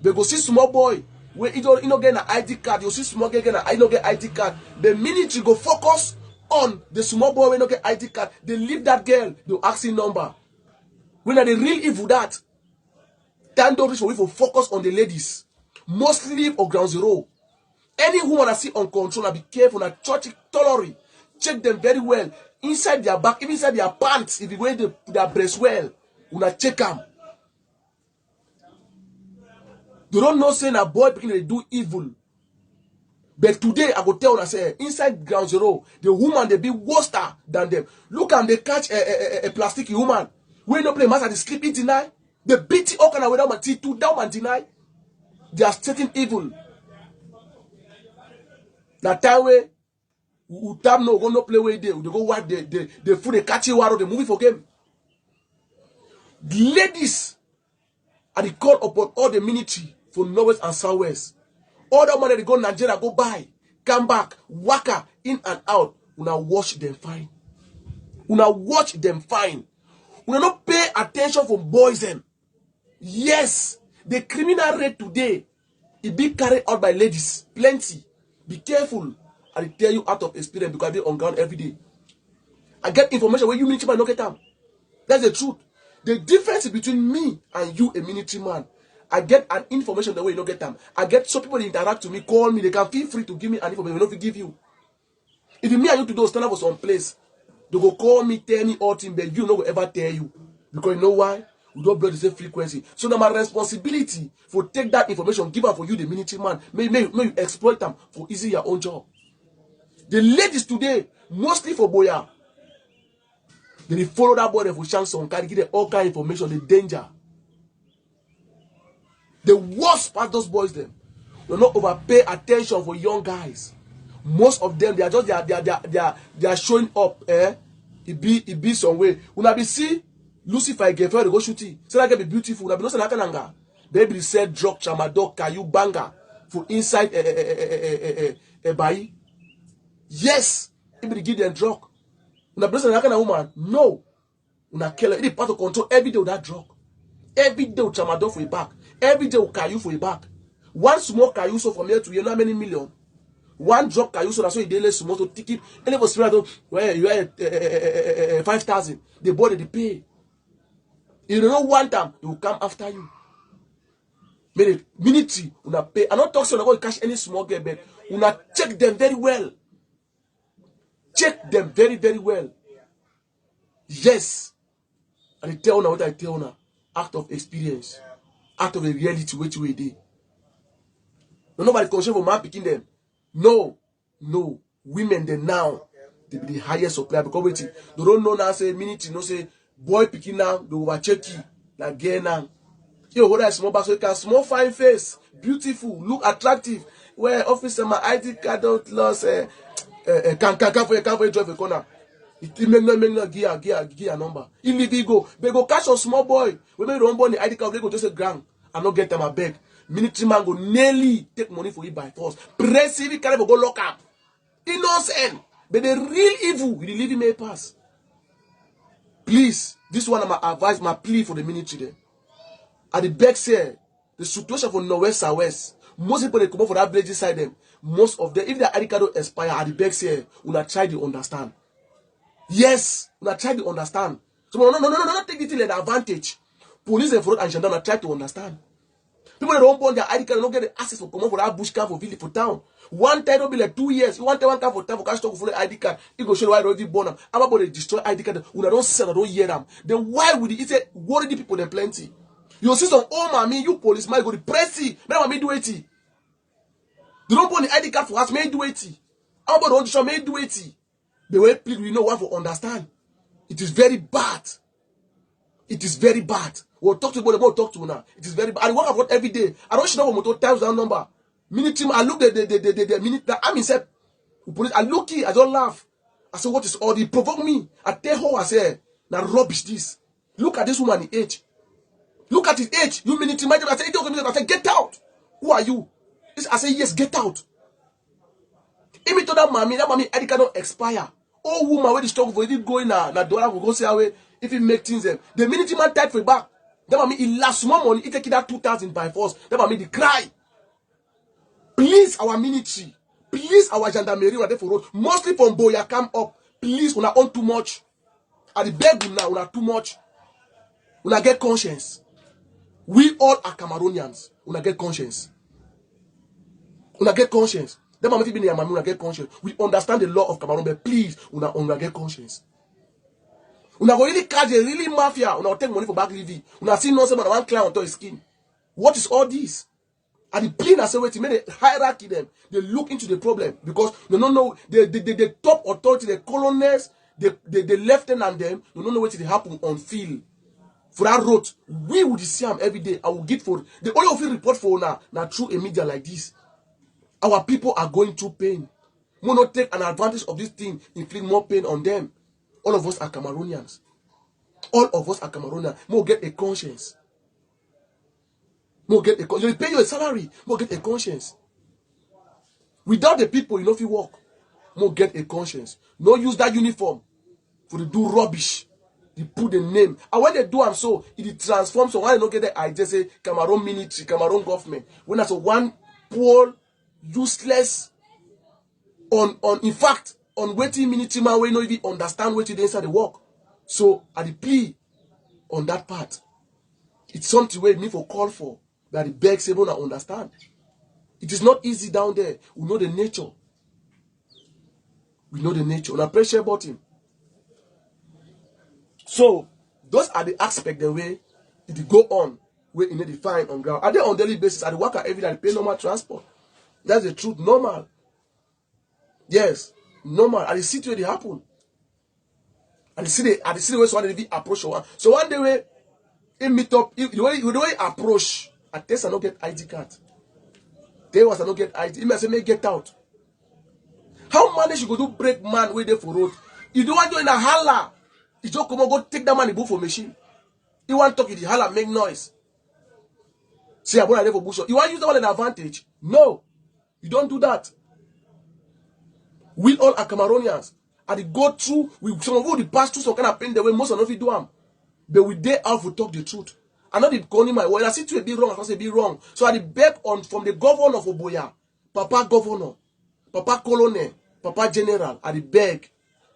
They go see small boy where you don't get an ID card. You see small girl get an get ID card. The minute you go focus on the small boy when you get ID card, they leave that girl, they ask him number. When are the real evil that? Time don't reach for we for focus on the ladies. Mostly or ground zero. Any woman I see on control, be careful, na church tolerate. Check them very well. Inside their back, even inside their pants, if you wear their breast well, una check them. They don't know saying a boy begin to do evil. But today I go tell una say inside ground zero, the woman they be worse than them. Look and they catch a plastic woman. We no play master, they sleep it deny. They beat it all kind of way down and T2 down and deny. They are stating evil. That time way, we time no go no play way there. They go wipe the food, they catch you out, they movie for game. The ladies are the call upon all the military for Northwest and Southwest. All the money they go Nigeria, go buy, come back, waka, in and out. Una watch them fine. Una watch them fine. Una not pay attention for boys them. Yes, the criminal rate today, it be carried out by ladies. Plenty. Be careful. I tell you out of experience because I be on ground every day. I get information where you military man don't get them. That's the truth. The difference between me and you, a military man, I get an information the way you don't get them. I get some people interact to me, call me, they can feel free to give me an information. They don't give you. If me and you to do stand up for some place, they go call me, tell me all things, but you no go ever tell you. Because you know why? We don't blow the same frequency. So now my responsibility for take that information, give her for you, the military man. May you exploit them for easy your own job. The ladies today, mostly for boya, they follow that boy for chance on carry give them all kind of information, the danger. The worst part those boys them. They not overpay attention for young guys. Most of them, they are just they are showing up. It be some way. When I be see Lucifer get for go shooting. So that can be beautiful. That be no say baby said drug tramadol, kayu banga for inside a buy. Yes, if they give them drug. Una bless that kind of woman. No. Una kill her. It is part of control every day with that drug. Every day with tramadol for your back. Every day with Caillou for your back. One small Caillou so from here to here, how many million? One drop Caillou so that's why you daily small to ticket. Any for spirit where you are 5,000. The body they pay. You don't know one time they will come after you. Maybe minute una pay. I'm not talking so about cash any small girl, but una check them very well. Check them very, very well. Yes. And I tell now what I tell now. Act of experience. Act of a reality which way they. No, nobody concern for man picking them. No. No. Women they now. They be the highest supplier because wait. They don't know now say minute, you know, say boy picking now, they overcheck you. Like girl now. You hold that small back so you can small fine face. Beautiful. Look attractive. Where officer my ID card don't lost can for your drive a corner. It make no gear number. In the go, they go catch a small boy. We make run the ID card, they go just a grand and not get them a beg. Military man go nearly take money for it by force. Press it, carry go lock up. Innocent. But the real evil, we leave him a pass. Please, this one my advice, my plea for the military there. At the back say the situation for Northwest Southwest. Most people they come up for that village inside them. Most of them, if their ID card don't expire at the back say, we'll try to understand. Yes, we'll try to understand. So no, take it in the advantage. Police and fraud and gendarme try to understand. People that don't want their ID card don't get the access for come up for that bush car for village for town. One time don't be like 2 years. You want one car for town for cash talk for the ID card. You go show why already born them. How about they destroy ID card? We don't sell, don't hear them. Then why would it say worry the people? There plenty. You see some old mommy, you police might go to press it. May mommy do it. They don't want the ID card for us, may do it. How about the audition, may do it. The way please we know what for understand. It is very bad. It is very bad. We'll talk to you about talk to you now. It is very bad. I work about every day. I don't know what times that number. Minute team, I look the minute that I'm inside. Police, I look it, I don't laugh. I say, what is all the provoke me? I tell her, I say, now rubbish this. Look at this woman in age. Look at his age. You minute man. I say, get out. Who are you? I say, yes, get out. If me told that mommy ID cannot expire. Oh woman, where the stock for it going now dollar will go say away if it make things them. The minute man type for it back, that mommy he last more money, he take it that 2,000 by force. That mommy the cry. Please our military, please our gendarmerie were there for road. Mostly from Boya come up. Please, una own too much. At the beg now, una too much. Una get conscience. We all are Cameroonians. Una get conscience. Una get conscience. That mama be near una get conscience. We understand the law of Cameroon, but please, una get conscience. Una go really catch a really mafia. Una take money for back levy. Una see no say man one client on his skin. What is all this? And the plane as well to make a hierarchy them. They look into the problem because they don't know the top authority, the colonels, the lieutenant them, they don't know what will happen on field. For that road, we would see them every day. I will get for the only of you report for now through a media like this. Our people are going through pain. We will not take an advantage of this thing, inflict more pain on them. All of us are Cameroonians. All of us are Cameroonians. We will get a conscience. We will get a conscience. You pay your salary. We will get a conscience. Without the people, you know if you work. We will get a conscience. No use that uniform for to do rubbish. They put the name. And when they do them so, it transforms. So when they don't get the idea, say Cameroon military, Cameroon government. When that's one poor, useless, in fact, on waiting military man, we don't even understand what they inside the work. So at the plea on that part, it's something we need for call for that the beg say don't understand. It is not easy down there. We know the nature. We know the nature. On a pressure button. So those are the aspects the way it go on where you need to find on ground. Are they on daily basis? Are they work every day? They pay normal transport. That's the truth. Normal. Yes, normal. And the city where they happen. And the city where someone they approach one. So one day where he meet up, the way approach, I test I don't get ID card. They was I don't get ID. He may say, may get out. How manage you go do break man where they for road? You don't want to in a holla. You just come and go take that money book for machine. You want to talk in the holla, make noise. Say I'm there for bush. You want to use that one an advantage? No, you don't do that. We all are Cameroonians. And they go through, some of you pass through some kind of pain the way most of them do them. But we dare out to talk the truth. I'm not calling my word. I see to be wrong, I say be wrong. So I beg on from the governor of Oboya, Papa Governor, Papa Colonel, Papa General, I beg,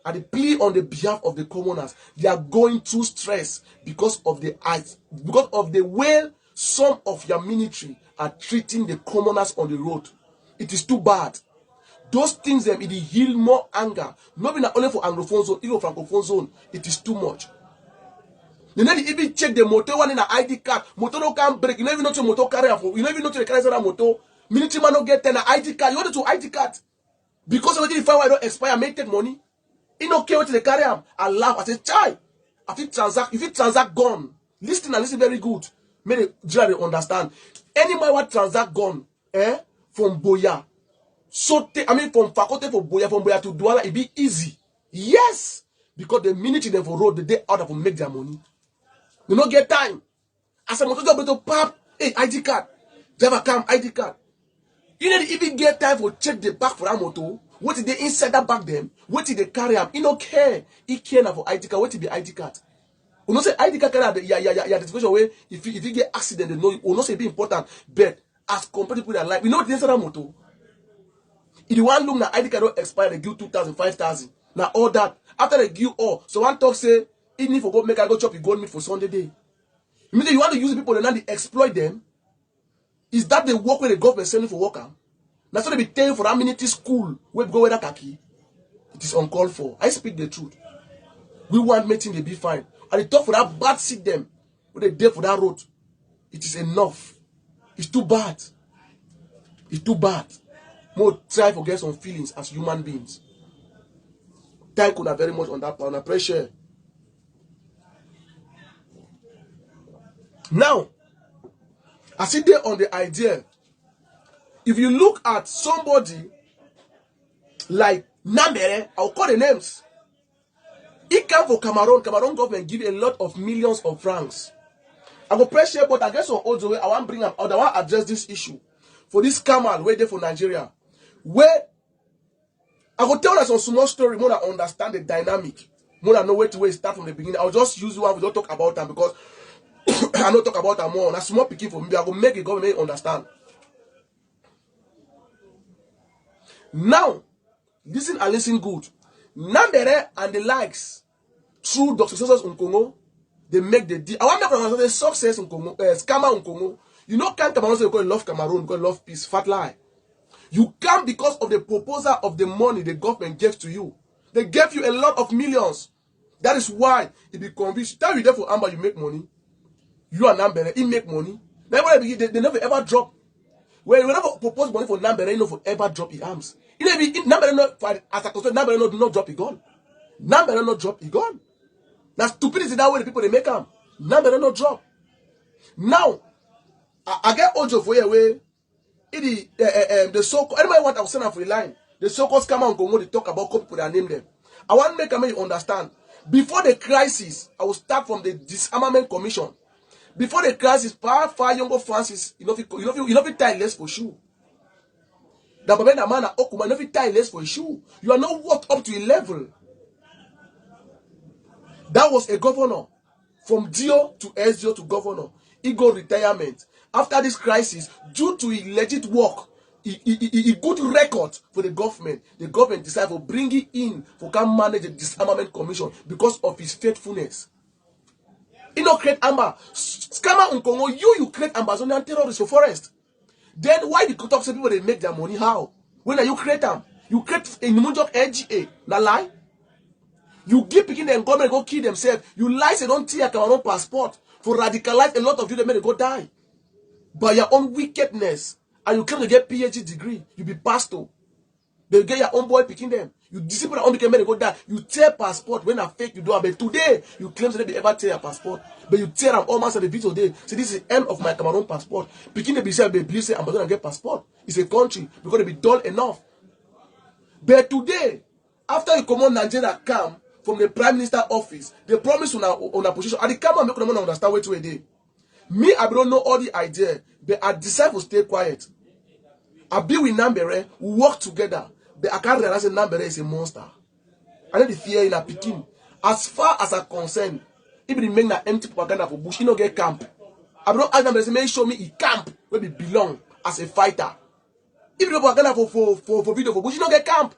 I plea on the behalf of the commoners. They are going through stress because of the way some of your military are treating the commoners on the road. It is too bad. Those things it heal more anger. Not only for Anglophone zone, even for Francophone zone. It is too much. You know, even check the motor one in an ID card. Motor no can break. You don't even know to motor carry. You don't even know to the carry that motor. Military man no get an ID card. You want to ID card because already the fire don't expire. May take money. You don't care what the carry. I laugh. I say, child. If you transact gun, listen and listen very good. May the jury understand. Any man want transact gun, from Boya. So from faculty for Boya, from Boya to Douala, it be easy. Yes, because the minute they for road, the day out of make their money. You don't get time. As a motor job to pap, hey, ID card. Driver come, ID card. You don't even get time for check the back for that motor. What did they inside that back them? What did they carry up? You don't care. He care now for ID card. What did be ID card? You know say ID card carry the situation where if you get accident, they know you not say be important. But as compared to people that like, we know the inside that motor. If you want look na ID card don't expire, they give 2,000, 5,000. Now all that. After they give all, so one talk say, even if you go make I go chop you gold meat for Sunday day. You mean you want to use people and now they exploit them? Is that the work where the government sending for worker? That's what they be telling for that military school where we go with that khaki. It is uncalled for. I speak the truth. We want meeting they be fine. And they talk for that bad seat them. When they there for that road. It is enough. It's too bad. It's too bad. More try to get some feelings as human beings. Thank you very much on that part. I appreciate. Now, I sit there on the idea. If you look at somebody like Nambere, I'll call the names. He came for Cameroon. Cameroon government give a lot of millions of francs. I go pressure, but I guess on all the way I want to bring up. I want to address this issue for this Kamal way there for Nigeria. Where I will tell us some small story more than understand the dynamic, more than know where to start from the beginning. I'll just use one. We don't talk about them because I don't talk about them more. That's small picking for me. I will make the government understand. Now, listen and listen good. Nambere and the likes through Dr. Success in Congo, they make the deal. I want to understand the success in Congo, scammer in Congo. You know, can't Cameroon say because you love Cameroon, because you love peace. Fat lie. You come because of the proposal of the money the government gave to you. They gave you a lot of millions. That is why it be convinced. Tell you there for Amba, you make money. You and Nambere, he make money. They never ever drop. When we never propose money for Nambere, he never ever drop his arms. Nambere not as a concern, Nambere not drop his gun. Nambere not drop his gun. That's stupidity that way the people they make them. Nambere not drop. Now, I get Ojo for your way. The so-called, anybody want to send up for the line? The so-called scammer on Congo, they talk about people that name them. I want to make you understand. Before the crisis, I will start from the Disarmament Commission. Before the crisis, far younger Francis, you know if tie less for shoe. That man Okuma, you know if tie less for shoe. You are not worked up to a level. That was a governor. From DO to SDO to governor. He got retirement. After this crisis, due to his legit work, a good record for the government decided to bring it in for come manage the Disarmament Commission because of his faithfulness. He not create Amba. Scammer in Congo, you create Ambazonian terrorists for forest. Then why the talk say people they make their money? How? When are you create them? You create a Munjok NGA. Na lie? You give picking them government go kill themselves. You lie say don't take your own passport for radicalize a lot of you that may go die. By your own wickedness, and you claim to get PhD degree, you be pastor. They get your own boy picking them. You discipline your own became go die. You tear passport when a fake you do. But today you claim that they ever tear your passport, but you tear them almost at the video day. So this is the end of my Cameroon passport. Picking the BC, be say I'm gonna get passport. It's a country because they be dull enough. But today, after you come on Nigeria come from the Prime Minister office, they promise on a position and they come and make them understand where to a day. Me, I don't know all the idea, but I decide to stay quiet. I be with Nambere, we work together, but I can't realize that Nambere is a monster. I need the fear in a picking. As far as I'm concerned, if they make that empty propaganda for Bush, he don't get camp. I don't ask Nambere, make show me he camp where he belong as a fighter. If the propaganda for video for Bush, he don't get camp.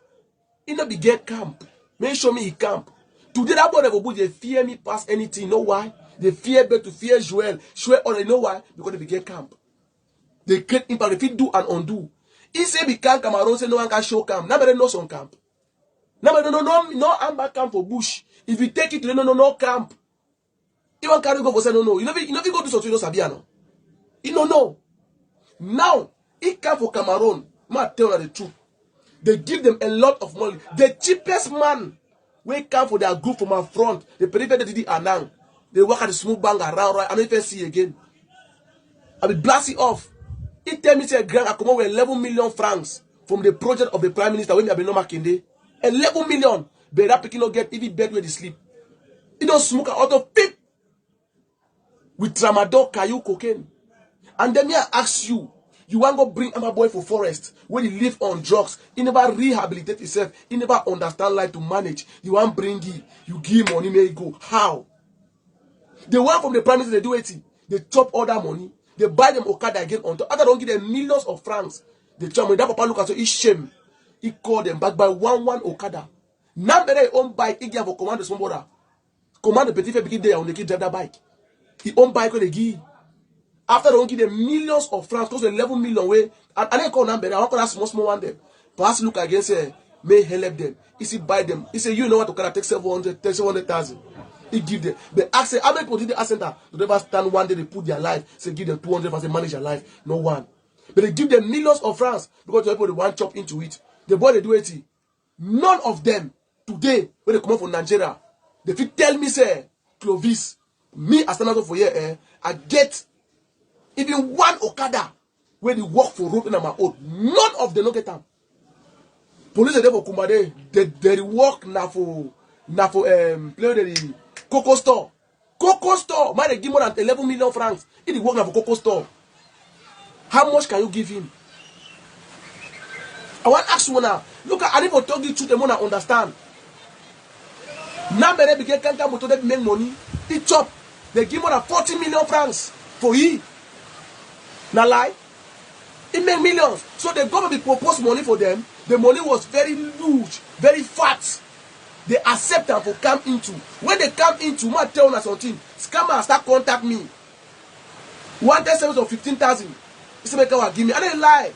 He don't be get camp. Make show me he camp. Today that boy for Bush, they fear me past anything. You know why? They fear better to fear Joel. Joel, or you know why? Because they be get camp. They create impact. They fit do and undo. He say we can't Cameroon, say no one can show camp. Nobody knows on camp. Nobody no Amba camp for Bush. If you take it to no camp. Even carry go for say no. You know if go to something you know Sabiano. You don't know. Now, he camp for Cameroon. Ma tell you the truth. They give them a lot of money. The cheapest man we come for their group from our front. They prefer the Didi Anang. They work at the smooth bang around right. I don't even see again. I will blast it off. He tell me say grant I come out with 11 million francs from the project of the Prime Minister when I be no Mkpd. 11 million. But that picking not get even bed where they sleep. He don't smoke out of pip with tramadol, caillou, cocaine. And then me I ask you, you want to go bring my boy for forest where he live on drugs. He never rehabilitate himself. He never understand life to manage. You want bring he, you give money, may go. How? The one from the Prime Minister, they do it. They chop all that money. They buy them Okada again on top. After they don't give them millions of francs. They chop money. That papa look at so he shame. He called them back by one Okada. Now better he own bike. He give for command the small brother. Command the petit fait begin there on the kid drive that bike. He own bike when they give. After they don't give them millions of francs, because 11 million way. And they call number. I want to call that small one them. Perhaps look again say may help them. He say buy them. He say you know what Okada take 700,000. He give them. But ask how many people did the center to never stand one day they put their life, say give them 200 and say manage their life. No one. But they give them millions of francs because the people they want chop into it. The boy they do it. None of them today when they come out from Nigeria, they fit tell me say Clovis, me as stand for here, I get even one Okada where they work for road in my own. None of them no get them. Police are there for Kumade. They work now for play the Coco store. Coco store. Man, they give more than 11 million francs. He work now for Coco store. How much can you give him? I want to ask you now. Look, I need to talk the truth. They want to understand. Now, they begin to come to make money. He chop. They give more than 40 million francs for he. Now lie. It make millions. So the government proposed money for them. The money was very huge, very fat. They accept them for come into. When they come into, man tell us something. Scammers start contact me. One test service of 15,000. This make our give me. I didn't lie.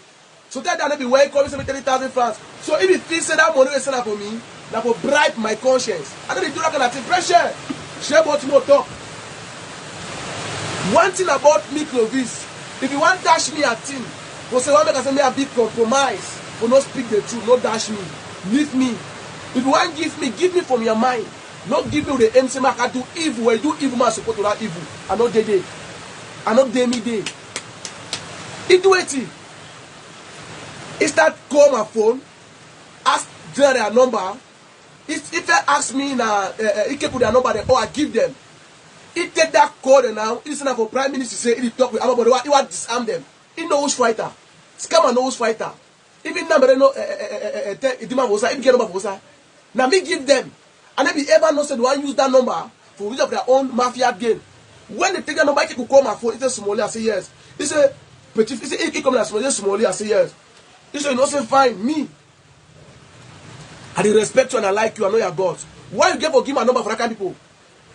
So that they be well calling 30,000 francs. So if you feel say that money is set up for me, that will bribe my conscience. I don't do that kind of thing. Pressure. Share about more talk. One thing about me, Clovis, if you want dash me a thing, for say one make I say me a big compromise. For not speak the truth, not dash me. Leave me. If you want give me from your mind. Not give me the end say I can do evil. When you do evil, man support to that evil. I not day. I not day me day. He do it. He start call my phone, ask their number. If I ask me now, he can put their number there, or I give them. He take that call now. He listen for Prime Minister say he talk with Amba, but he want disarm them. He knows fighter. Scammer knows fighter. Even number no he get number for now me give them. And if you ever know say they want use that number for use of their own mafia game. When they take that number, he could call my phone. He say Somali, I say yes. He say Petit, he say he come like Somali, I say yes. He say you know say fine me. I dey respect you and I like you. I know your God. Why you get for give my number for that kind of people?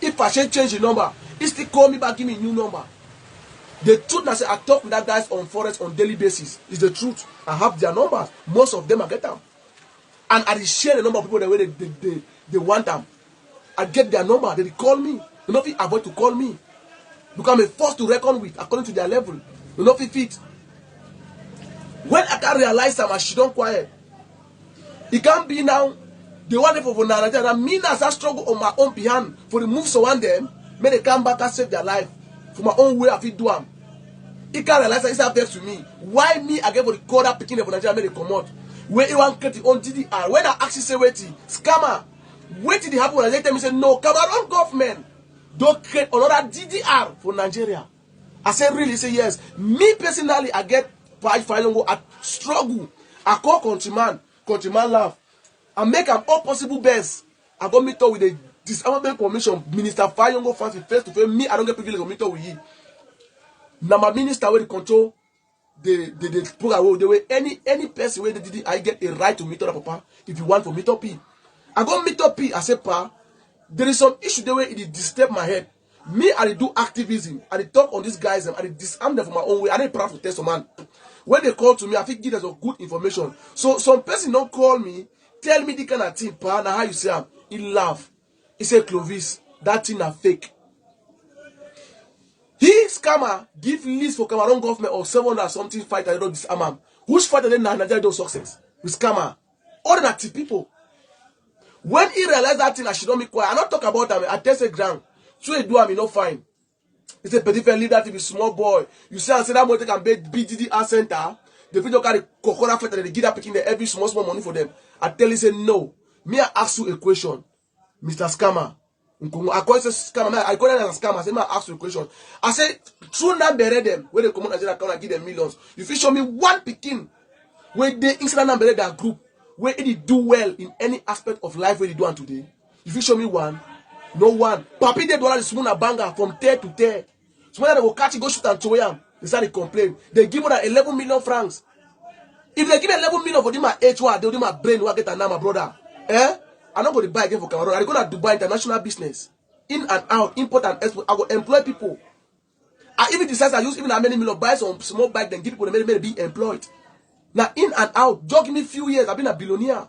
If I change the number, he still call me back, give me a new number. The truth I say I talk with that guys on forest on daily basis is the truth. I have their numbers. Most of them I get them. And I share the number of people the way they want them. I get their number. They call me. They not avoid to call me. Because I'm a force to reckon with according to their level. They not fit. When I can realize that I should don't quiet. It can't be now. They want it for Nigeria. And me as I struggle on my own behind for the moves around them, may they come back and save their life. For my own way, I feel do them. He can't realize that it's a vex to me. Why me again for the call that picking for Nigeria, may they come out? Where you want to get on DDR. When I actually say wait, scammer, wait till it happen and they tell me say no, Cameroon government don't create another DDR for Nigeria. I said, really? He said, yes. Me personally, I get final I struggle. I call countryman laugh. I make an all possible best. I go meet up with the Disarmament Commission, Minister Fayongo Fancy face to face. Me, I don't get privilege to meet up with you. Now my minister will control the program. The way any person where I get a right to meet up, Papa. If you want to meet up, I go meet up. I say, Pa, there is some issue the way it disturb my head. Me, I do activism. I talk on these guys and I disarm them for my own way. I don't proud to test some man. When they call to me, I think give them some good information. So some person don't call me, tell me the kind of thing, Pa. Now how you say he laugh. He say, Clovis, that thing are fake. He scammer give list for Cameroon government or 700 something fighter they don't disarm him. Which fighter then Nigeria do success with scammer? Ordinary people. When he realized that thing, I should not be quiet. I not talk about him. I test a ground. So he do him, he not fine. He say, petit leave that to be small boy. You say, I say that money can be BDD art center. The video carry Kokora fighter and they give that picking the every small money for them. I tell you, say no. Me, I ask you a question, Mr. Scammer. I call it a scammer. I call it a scammer. I say, I ask you a question. I say, true number them where they come on Nigeria account and give them millions. If you show me one picking where they instant number that group where it do well in any aspect of life where they do on today. If you show me one, no one. Papi de dollar is a banger from tear to tear. So when they will catch it, go shoot and throw him. They start to complain. They give more than 11 million francs. If they give 11 million for them my H1, they do my brain will get an my brother. I'm not going to buy again for Cameroon. I'm going to Dubai international business. In and out, import and export. I will employ people. I even decide I use even how many million buy some small bike then give people the money be employed. Now in and out, just give me few years. I've been a billionaire.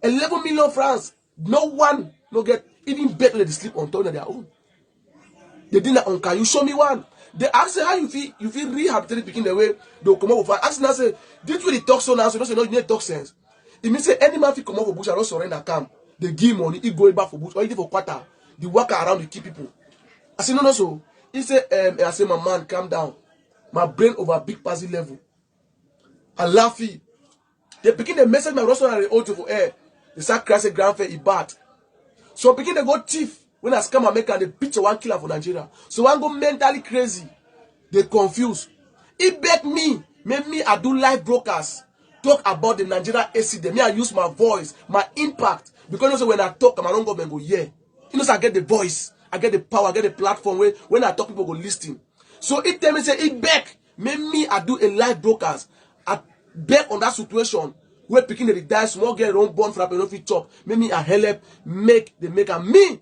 11 million francs. No one no get even better than sleep on top of their own. They did not on car. You show me one. They ask how you feel rehabilitated picking the way they'll come up with fire. Ask now say, this way they talk so now, so you don't need talk sense. It means say any man feel come up for bush and don't surrender camp. They give money, he going back for bush, or he did for quarter. They work around to keep people. I say no so. He say I say my man, calm down. My brain over big passy level. I laugh. They begin the message my restaurant and the for air. They start crashing grand fair in bad. So begin they go thief when I scam America and they beat one killer for Nigeria. So one go mentally crazy. They confuse. He beg me, make me I do live broadcast. Talk about the Nigeria accident. Me I use my voice, my impact. Because you know, when I talk, my own government go, yeah. You know, so I get the voice, I get the power, I get the platform where when I talk, people go listen. So it tell me say it back. Make me I do a live broadcast. I bet on that situation where picking the die small girl don't born for a benefit chop. Make me I help make the maker me.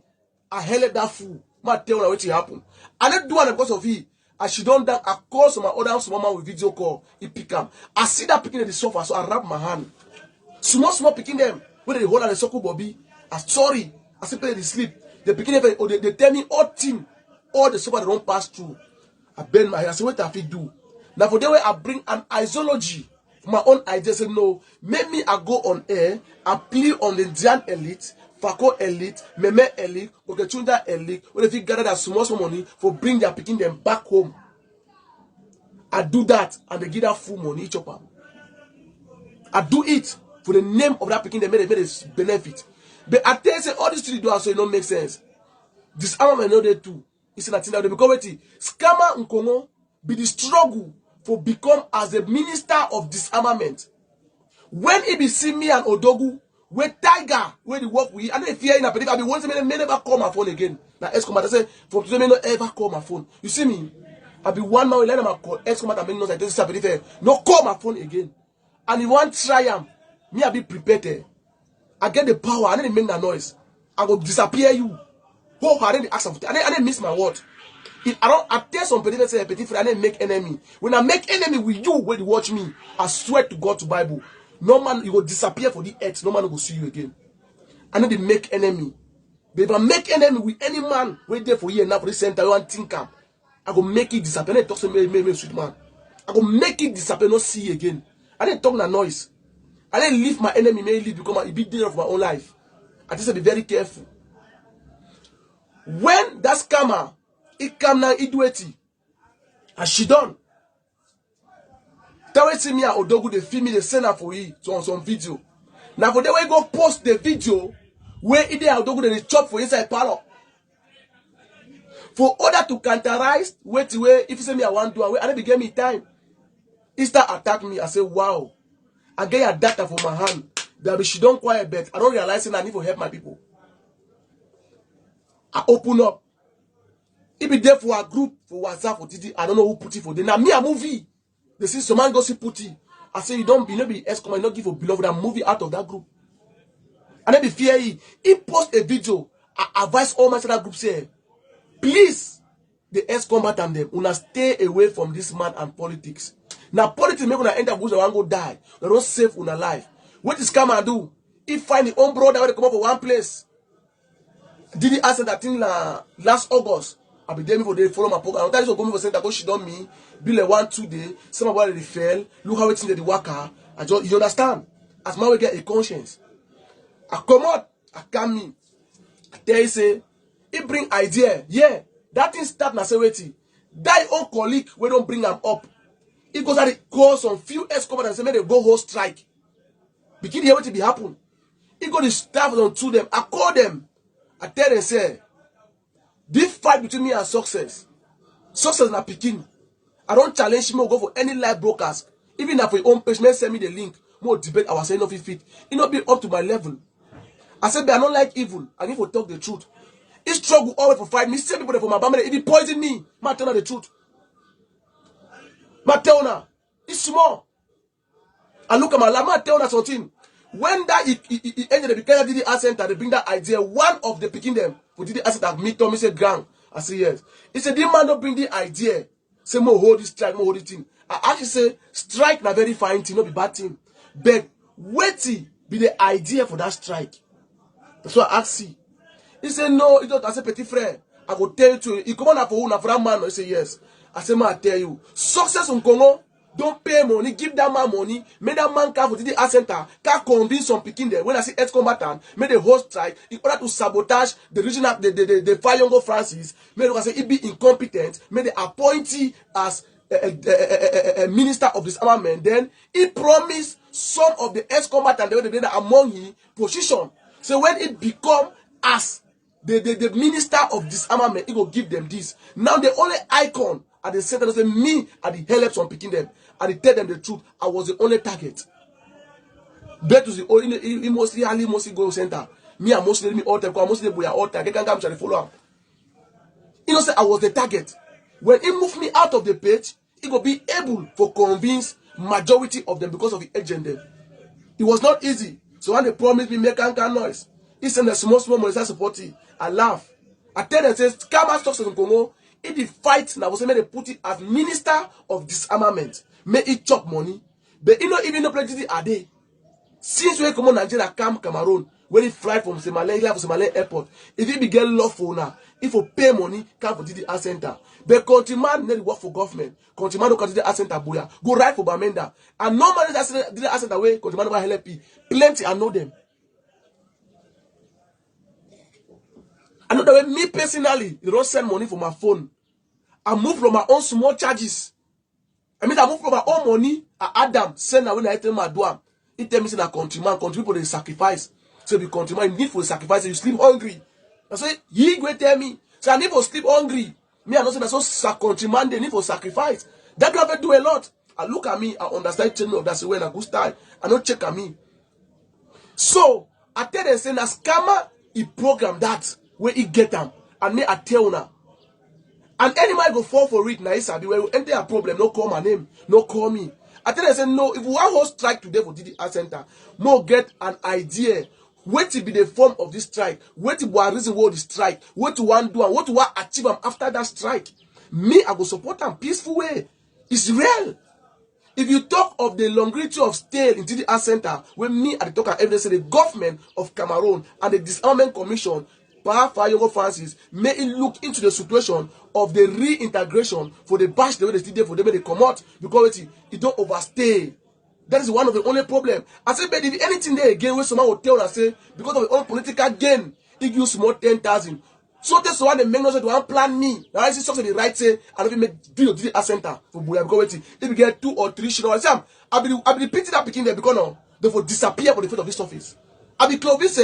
I help that fool. Ma tell her what happen. I don't do it because of he. As she don't done, I call some other small man with video call. He pick up. I see that picking the sofa, so I wrap my hand. Small picking them. When they hold on the circle bobby, I'm sorry. I say they sleep. They begin they tell me all thing, all the sofa they don't pass through. I bend my head. I say what I do. Now for the way I bring an ideology, my own idea. Say no, make me I go on air. I play on the Indian elite, Fako elite, Meme elite, Okechunda elite. When if you gather that small money for bring their picking them back home, I do that and they give that full money chopper. I do it. For the name of that picking, they made a benefit. But I tell you, say, all these things do so it don't make sense. This armament know they too. It's nothing that they become it. Scammer in Congo be the struggle for become as a minister of disarmament. When he be see me and Odogu, where Tiger, where they work with, and they fear in a particular, I be once may never call my phone again. Now ex-commander say, from today may not ever call my phone. You see me? I be one man, let them call ex-commander, make no sense. No call my phone again. And he want triumph. Me, I be prepared. I get the power. I didn't make that noise. I will disappear you. Oh, I didn't ask for. I didn't miss my word. If I don't, I tell some people say petit frère, I didn't make enemy. When I make enemy with you, when you watch me, I swear to God to Bible, no man you will disappear for the earth. No man will see you again. I need to make enemy. But if I make enemy with any man, wait there for you now for the center, you want think I go make it disappear. I talk to me, sweet man. I go make it disappear. Not see you again. I didn't talk that noise. I didn't leave my enemy, may leave because I be danger of my own life. I just have to be very careful. When that scammer, it come now, it do it. And she done. Tell me and Odogu, they film me, they send her for you on some video. Now for the way go post the video, where it there Odogu, they chop for inside parlor. For order to counterize, wait, if you say me I want to, and then give me time. He start attack me. I say, wow. I get your data for my hand. That she don't quiet bet. I don't realize I need to help my people. I open up. It be there for a group for WhatsApp for TD. I don't know who put it for. Then now me a movie. They see some man go see put it. I say you don't be S-com, I not give a beloved a movie out of that group. And then be fear he post a video. I advise all my other groups here. Please, the ex-combatant them, una stay away from this man and politics. Now politics make una end up with one go die. They don't save una life. What is come and do? He find the own brother when they come up for one place. Did he ask that thing last August? I be there for they follow my program. That is what going for center because she done me. Be like 1-2 days. Some of they fell. Look how it's in the worker. I just you understand? As man we get a conscience. I come out. I come me. There you say. He bring idea. Yeah. That thing start na say waiting. That own colleague we don't bring them up. He goes at it call some few ex-combatants and say make they go hold strike. Begin here what to be happen. He go the staff on to them. I call them. I tell them say this fight between me and success na picking. I don't challenge him or go for any live broadcast. Even if your own page may send me the link, more debate our saying of it fit. It not be up to my level. I said, but I don't like evil. I need to talk the truth. He struggle always for fight me. See people for my family. If he poison me, I tell her the truth. I tell her, it's small. I look at my life, I tell her something. When that he ended the because did the center, they bring that idea. One of the picking them who did the center me told me say gang. I say yes. He said, this man don't bring the idea. Say more hold this strike, more hold this thing. I actually say strike na very fine thing, not be bad thing. But waiting be the idea for that strike. That's what I asked him. He said no, he don't. I say petit frère. I go tell you to he come on for who na for that man. He say yes. I say man, I tell you. Success in Congo. Don't pay money, give that man money, make that man come for the center, can convince some picking there. When I say ex-combatant, make the whole strike in order to sabotage the regional, the Fire Younger Francis, make I say it be incompetent, make the appointee as a minister of disarmament. Then he promised some of the ex-combatant they were among his position. So when it become as the minister of disarmament, he will give them this. Now the only icon at the center say me at the help on picking them. I tell them the truth. I was the only target. Bet to the only mostly go center. Me and mostly me all time. Mostly we are all time. I can't come to follow up. You know, say I was the target. When he moved me out of the page, he will be able to convince majority of them because of the agenda. It was not easy. So when they promised me make a noise, he sent a small money support. I laugh. I tell them says come and stop in Congo. In the fight, now was made they put it as minister of disarmament. May it chop money. But you know, even no plenty are they. Since we come on Nigeria, come Cameroon, when he fly from Somali airport, if he be get lawful now, if you pay money, come for the center. But countryman need work for government. Countryman don't consider the center boya. Go right for Bamenda. And normally that's the center way. Countryman will help you. Plenty I know them. I know that way me personally, you don't send money for my phone. I move from my own small charges. I mean, I move from my own money. I add them. Send when I tell my doam. It tell me say na countryman people they sacrifice. So be countryman, you need for sacrifice. So you sleep hungry. That's why he go tell me. So I need for sleep hungry. Me I know say that so countryman they need for sacrifice. That guy do a lot. I look at me. I understand channel. That's when I good style. I don't check at me. So I tell them say na scammer. He program that where he get them. And me I tell now. And any man go fall for it, nice. Be where you enter a problem, no call my name, no call me. I tell them, say no, if we want to strike today for DDR Center, more get an idea. What to be the form of this strike, what to be a reason why the strike, what to want to do and what to want achieve after that strike. Me, I go support them peaceful way. It's real. If you talk of the longevity of stay in DDR Center, when me at the talk of evidence, the government of Cameroon and the Disarmament Commission, Fire Younger Francis, may it look into the situation of the reintegration for the batch the way they still there for them they come out because it don't overstay. That is one of the only problem. I say, but if anything there again, where someone will tell us say because of the own political gain, it gives more 10,000. So that's why the men also do not plan me. Now I see something the right say, and if you make video to the center for Buya because if you get 2 or 3 shit, I'll be repeating that picking there because now they will disappear for the face of this office. I'll be Clovis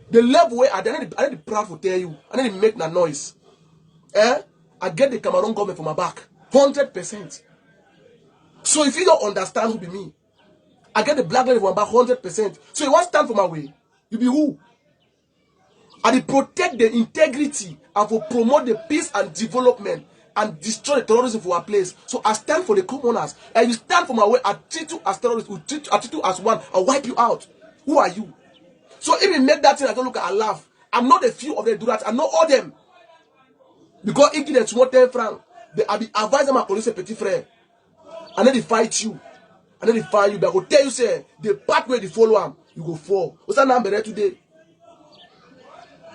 the level where I need to proud to tell you, I need to make that noise. I get the Cameroon government for my back. 100%. So if you don't understand who be me, I get the black lady for my back 100%. So you want to stand for my way, you be who? I protect the integrity and for promote the peace and development and destroy the terrorism for our place. So I stand for the commoners. And you stand for my way, I treat you as terrorists, I treat you as one, I'll wipe you out. Who are you? So if you make that thing, I don't look at, I laugh. I'm not a few of them do that. I know all them. Because if they want 10 francs, I be advise them a police petit frère. And then they fight you. And then they find you. But I will tell you, say, the path where they follow them, you go fall. What's that number today?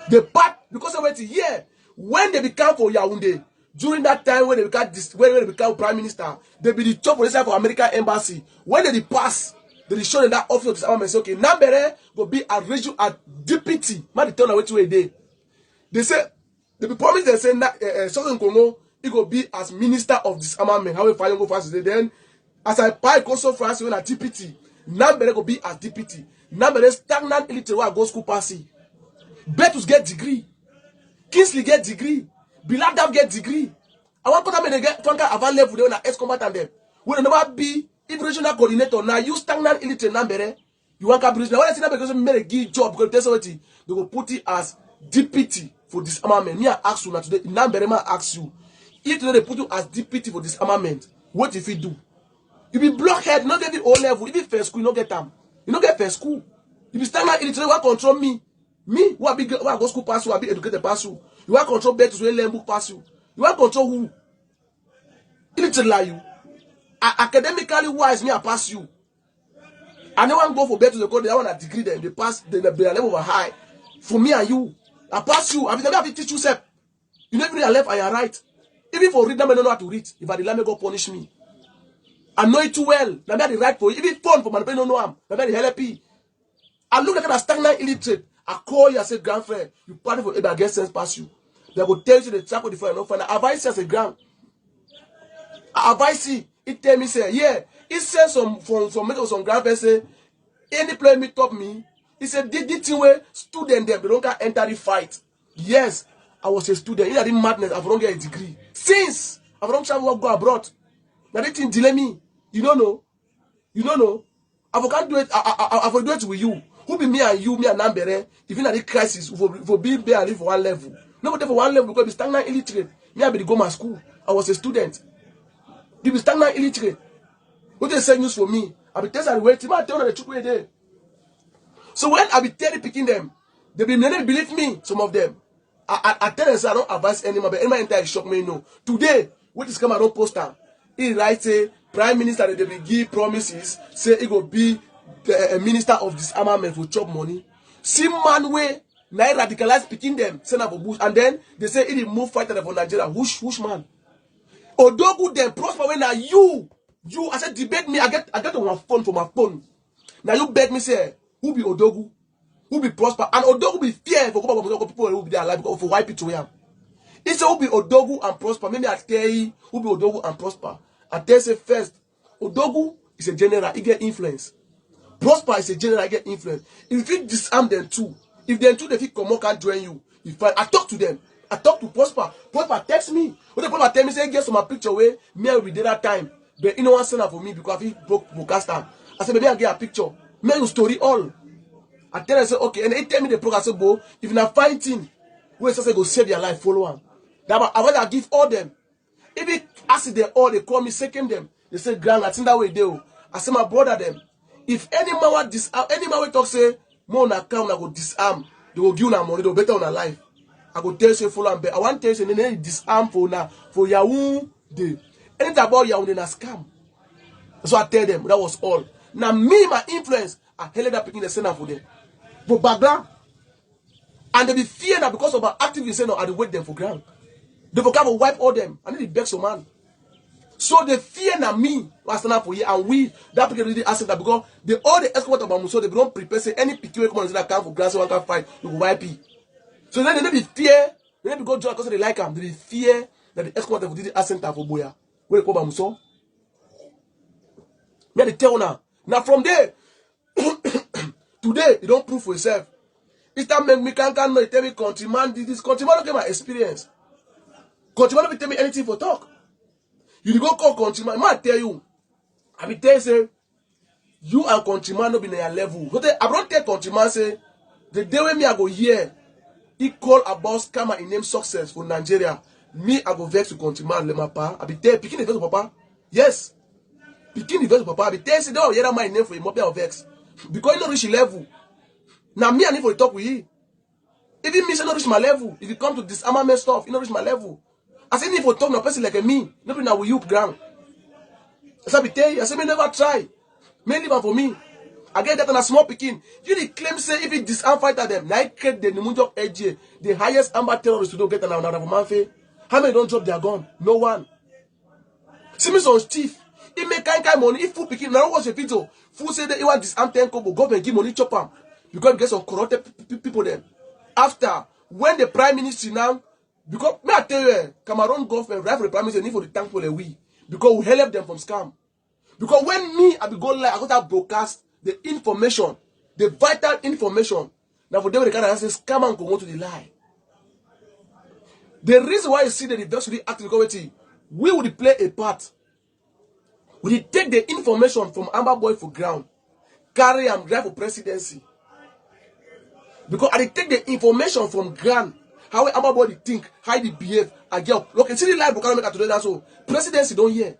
The path, because of what here, when they become for Yaoundé, during that time when they become when they become prime minister, they be the top for the for American embassy. When they pass, they show them that office of this army say, okay, Nambere go be a regional a deputy. Man, they turn away to a day. They say they be promised they say Southern Congo he go be as minister of disarmament. How we find go fast then as I buy also France when a deputy, Nambere go be as deputy. Nambere stagnant illiterate go school passy. Betus get degree. Kingsley get degree. Biladam get degree. I want to they get Franka Avan level they want to ex-combatant them. Will never be if regional coordinator now you stagnant illiterate Nambere. You want to bridge now. When I see that because made a give job because that's what they will put it as deputy for disarmament. Me I ask you now today. Nambere man ask you. If today they put you as deputy for disarmament, what if you do? You be blockhead, not get the O level. You be first school, you don't get them. You don't get first school. You be stagnant illiterate, want control me. Me, who are big, who are go school pass you, who are big educated pass you. You want control better to learn book pass you. You want control who? Illiterate like you. Academically wise, me I pass you. I never want to go for better to the code. They want a degree them. They pass the level of high. For me and you, I pass you. I never have to teach you step. You never know your left and your right. Even for read them, I don't know how to read. If I let me go punish me. I know it too well. Now me the right for you. Even phone for my don't know am. Now me the help. I look like a stagnant illiterate. I call you, I say, grandfriend, you party for it, I get sense past you. They will tell you the track with the phone, no find. I advise you as a grand. I advise you. It tell me, say, yeah. It says some grandparents say, any player meet up me. He said, this thing where student them, they don't enter the fight. Yes, I was a student. In that madness, I don't get a degree. Since I don't travel go abroad. Now that thing delay me. You don't know. You don't know. I can't do it. I will do it with you. Who be me and you, me and Nambere, even at the crisis, for being there and live for one level. Nobody for one level because be stagnant illiterate. Me, I be go to school. I was a student. You be stagnant illiterate. What they say news for me? I be testing and waiting. I tell them the truth way there. So when I be telling picking them, they be never believe me, some of them. I tell them, say, I don't advise anymore, but anybody entire shock me, no. Today, what is come, I don't post them. He write, say, Prime Minister, they will give promises, say, it will be the minister of disarmament for chop money. See man way now radicalize picking them, send up for bush, and then they say it move fighter for Nigeria. Whoosh man. Odogu them prosper when now you I said debate me. I get on my phone for my phone. Now you beg me say who be Odogu, who be prosper, and Odogu be fear for people who be there alive because for white people here. He say who be Odogu and prosper. Maybe I tell you who be Odogu and prosper. I tell you first, Odogu is a general. He get influence. Prosper is a general, get influence. If you disarm them too, if them too they feel come can't join you, I talk to them. I talk to Prosper. Prosper text me. When the Prosper tell me say get some picture way, me I will be there that time. But you know one send for me because I broke broadcaster. I said maybe I get a picture. Me you story all. I tell them say okay, and they tell me the program say bo if you not fighting, we say go save their life, follow one. That I want to give all them. If it ask them all, they call me second them. They say grand, I think that way they will. I say my brother them. If any man want disarm, any man will talk say, more na come na go disarm, they will give you money, they will better on a life. I go tell you follow and bet. I want to tell you say disarm for Yaoundé. Anything about Yaoundé na scam. So I tell them that was all. Now me, my influence, I held up picking the center for them. For background. And they be fear now because of our activities, say no, I wait them for ground. They will come and wipe all them. I need to beg some man. So the fear na me was stand up for you and we that people really accept that because they all the escort about so they don't prepare say any PQ come on that come for grass one can fight you go wipe it. So then they be fear, they be go join because they like them. They fear that the escort will do the center for boya. Where they come about so. Me they tell now. Now from there today you don't prove for yourself. It's that make me can't know tell me countryman this countryman don't get my experience. Countryman don't tell me anything for talk. You go call countryman, man tell you. I be tell you say, you and countryman no be na your level. I don't tell countryman say, the day when me I go here, he call about scammer in name success for Nigeria. Me I go vex to countryman le papa. I be tell picking the vex papa. Yes. Picking the vex papa. I be tell say don't hear my name for him up there vex. Because he no reach level. Now me I need for talk with you. Even me say not reach my level. If you come to disarmament stuff, you not reach my level. I say need for talk to a person like me. Not be now with you ground. I be tell you, I say me never try. Mainly for me. I get that on a small picking. You the claim say if it disarm fighter them, now I create the Nimunjok AJ, the highest Amba terrorist to don't get an hour of manfe. How many don't drop their gun? No one. See me some thief. He make kind money. If food picking, now watch a video. Food say that he want disarm 10 kobo, government give money chop him. Because he get some corrupted people them. After, when the prime minister now, because me I tell you, Cameroon government, right for the prime minister, need for the tank for the we. Because we help them from scam. Because when me, I be go live, I got to broadcast the information, the vital information. Now for them, they can say scam and go to the lie. The reason why you see the diversity active committee, we would play a part. We take the information from Amba boy for ground, carry and drive for presidency. Because I take the information from ground, how Amba boy think, how they behave, I get look, see the live broadcast make today. That's so presidency don't hear.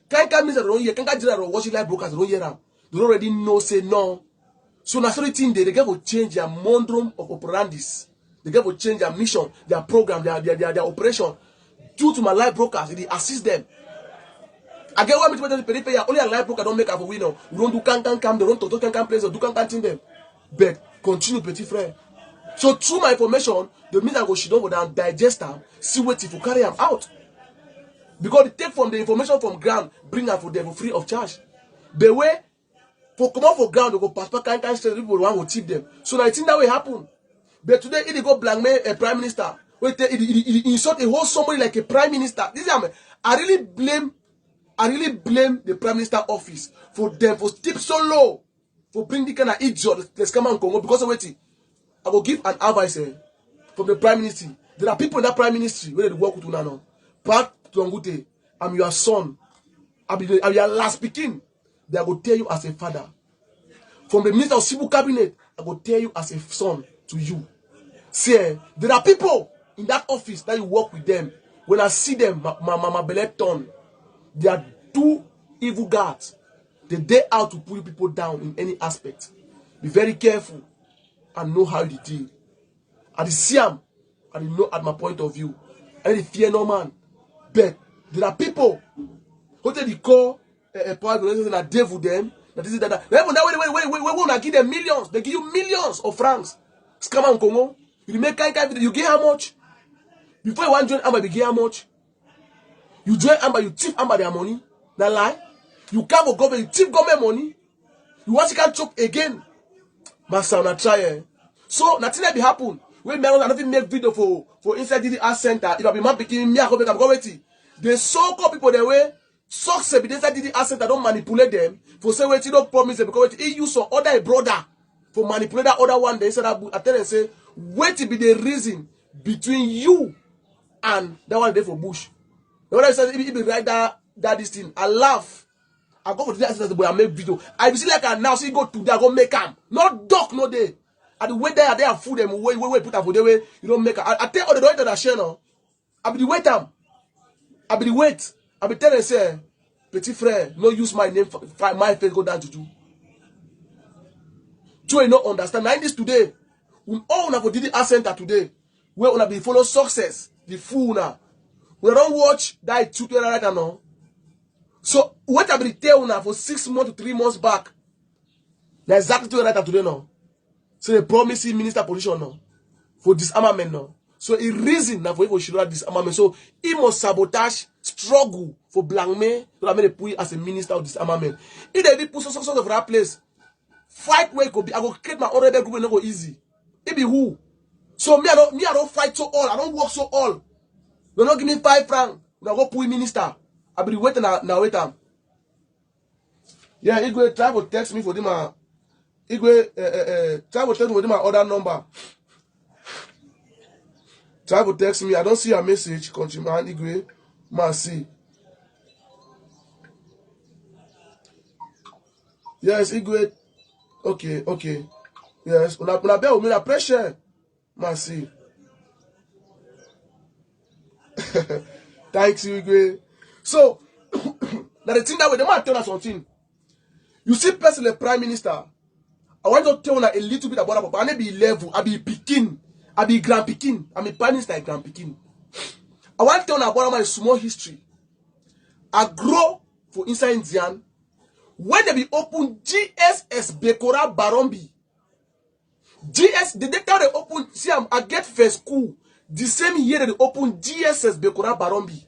Can't minister don't hear. Can't general watching live broadcast don't hear them. They already know say no. So now thing they get to change their modrum of operandis. They get to change their mission, their program, their operation. Due to my live broadcast, it assist them. I get one meeting pay only a live broadcast don't make up for winner. We don't do can they don't talk can place or do can them. But continue petit frère. So through my information, the means I go she don't go down digest them, see what if you carry them out. Because they take from the information from ground, bring them for them for free of charge. The way for come out for ground, they go pass can straight people want to tip them. So I think that will happen. But today, if they go blackmail a prime minister, wait, he insult a whole somebody like a prime minister. This is I really blame the prime minister office for them for tip so low, for bring the kind of idiot the scammer in Congo because of waiting. I will give an advice from the prime ministry. There are people in that prime ministry where they work with now. Pat Tongute, I'm your son. I'm your last speaking. They will tell you as a father. From the minister of civil cabinet, I will tell you as a son to you. Say, there are people in that office that you work with them. When I see them, my belly turn. They are two evil guards. They dare out to pull people down in any aspect. Be very careful and know how you deal. I see them and you know at my point of view. I need fear no man. But there are people who they call a power that devil them. That is that. We want to give them millions. They give you millions of francs. Scam and Congo. You make kind video. You get how much? Before you want to join Amba, you get how much? You join Amba, you thief Amba their money. That lie. You come for government, you thief government money. You want to can choke again. Master, na try. So nothing that be happen. When me I don't make video for inside the art center. If I be man picking me, I go make government. They so-called people the way. Success be inside the art center. Don't manipulate them. For say wait, you don't promise them because he use some other brother for manipulate that other one. They said I tell them say wait to be the reason between you and that one there for Bush. The one that said if be right that this thing, I laugh. I go for the art center but I make video. I see like I now see go to there, I go make them. Not duck no day. And the way they are food them way put up for the way you don't make. I tell all the way to that channel. I be the wait them. I be the wait. I be telling say, petit frère, no use my name for my face go down to you. So you not understand. Now this today, we all have did the center today. Where we be follow success, the fool now. We don't watch that tutorial right now. So what I be tell now for 6 months to 3 months back. Now exactly right today now. So they promise him minister position now for disarmament now. So he reason now for should have disarmament. So he must sabotage, struggle for blackmail to have made put as a minister of disarmament. If they did put some sort of that place, fight where it could be. I will create my own rebel group and not go easy. It be who? So me I don't fight so all. I don't work so all. They not give me 5 francs. Now go put minister. I be waiting now wait time. Yeah, he go try to text me for them. He go try to text me for them other number. Try to text me. I don't see your message. Countryman Igwe. See. Yes, Igwe. Okay, okay. Yes. Una bear with me. Pressure. See. Thanks, Igwe. So, now the thing that way, the man tell us something. You see, person the prime minister. I want to tell you a little bit about Papa. I be level. I be Pekin. I be Grand Pekin. I'm a prime minister in Grand Pekin. I want to tell you about my small history. I grow for inside Indian. When they be open GSS Bekora Barombi. The data they open, see, I get first school. The same year that they open GSS Bekora Barombi.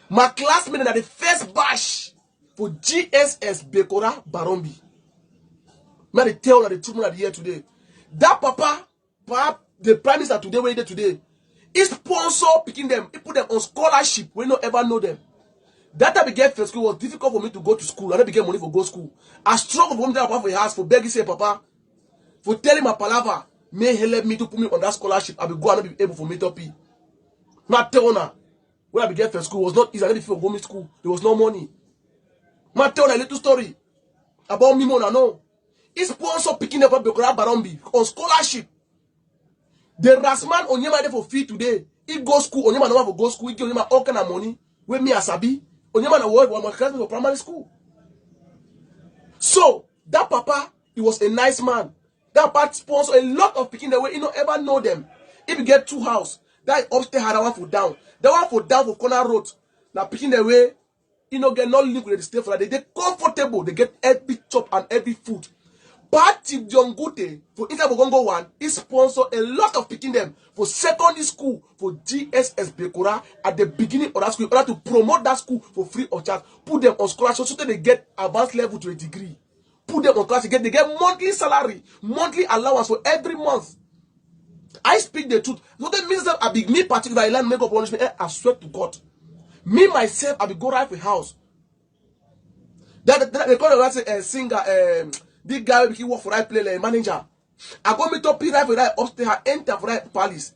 My classmate at the first batch for GSS Bekora Barombi. Now they tell that the children are here today. That papa, the prime minister today, where they today, is sponsor picking them. He put them on scholarship. We don't ever know them. That time I get first school was difficult for me to go to school. I never get money for go school. I struggle for him to for a house for begging say papa, for telling my palava, may he let me to put me on that scholarship. I will go and not be able for me to pay. Not tell her. When I began first school, it was not easy. I never feel going to school. There was no money. Ma tell a little story about me, Mona. No, it's sponsor picking up Bekora Barombi on scholarship. The Rasman Onyema there for fee today. He go school. Onyema no for go school. He give Onyema all kind of money. With me asabi. Onyema na work my classmate for primary school. So that papa, he was a nice man. That papa sponsor a lot of picking the way. You don't ever know them. If you get 2 houses, that upstairs had one for down. That one for down for corner road. Now picking the way, you know, get not link with the stay for that. They get comfortable. They get every chop and every food. Party Jongute for inside Bogongo 1 is sponsor a lot of picking them for secondary school for GSS Bekora at the beginning of that school in order to promote that school for free of charge. Put them on scholarship so that they get advanced level to a degree. Put them on class, they get monthly salary, monthly allowance for every month. I speak the truth. So that means that I be me particularly I learn make up punishment. I swear to God. Me myself, I be go right for house. That they call it a singer. This guy he work for that play like manager. I go meet up right for that upstairs. I enter for that palace.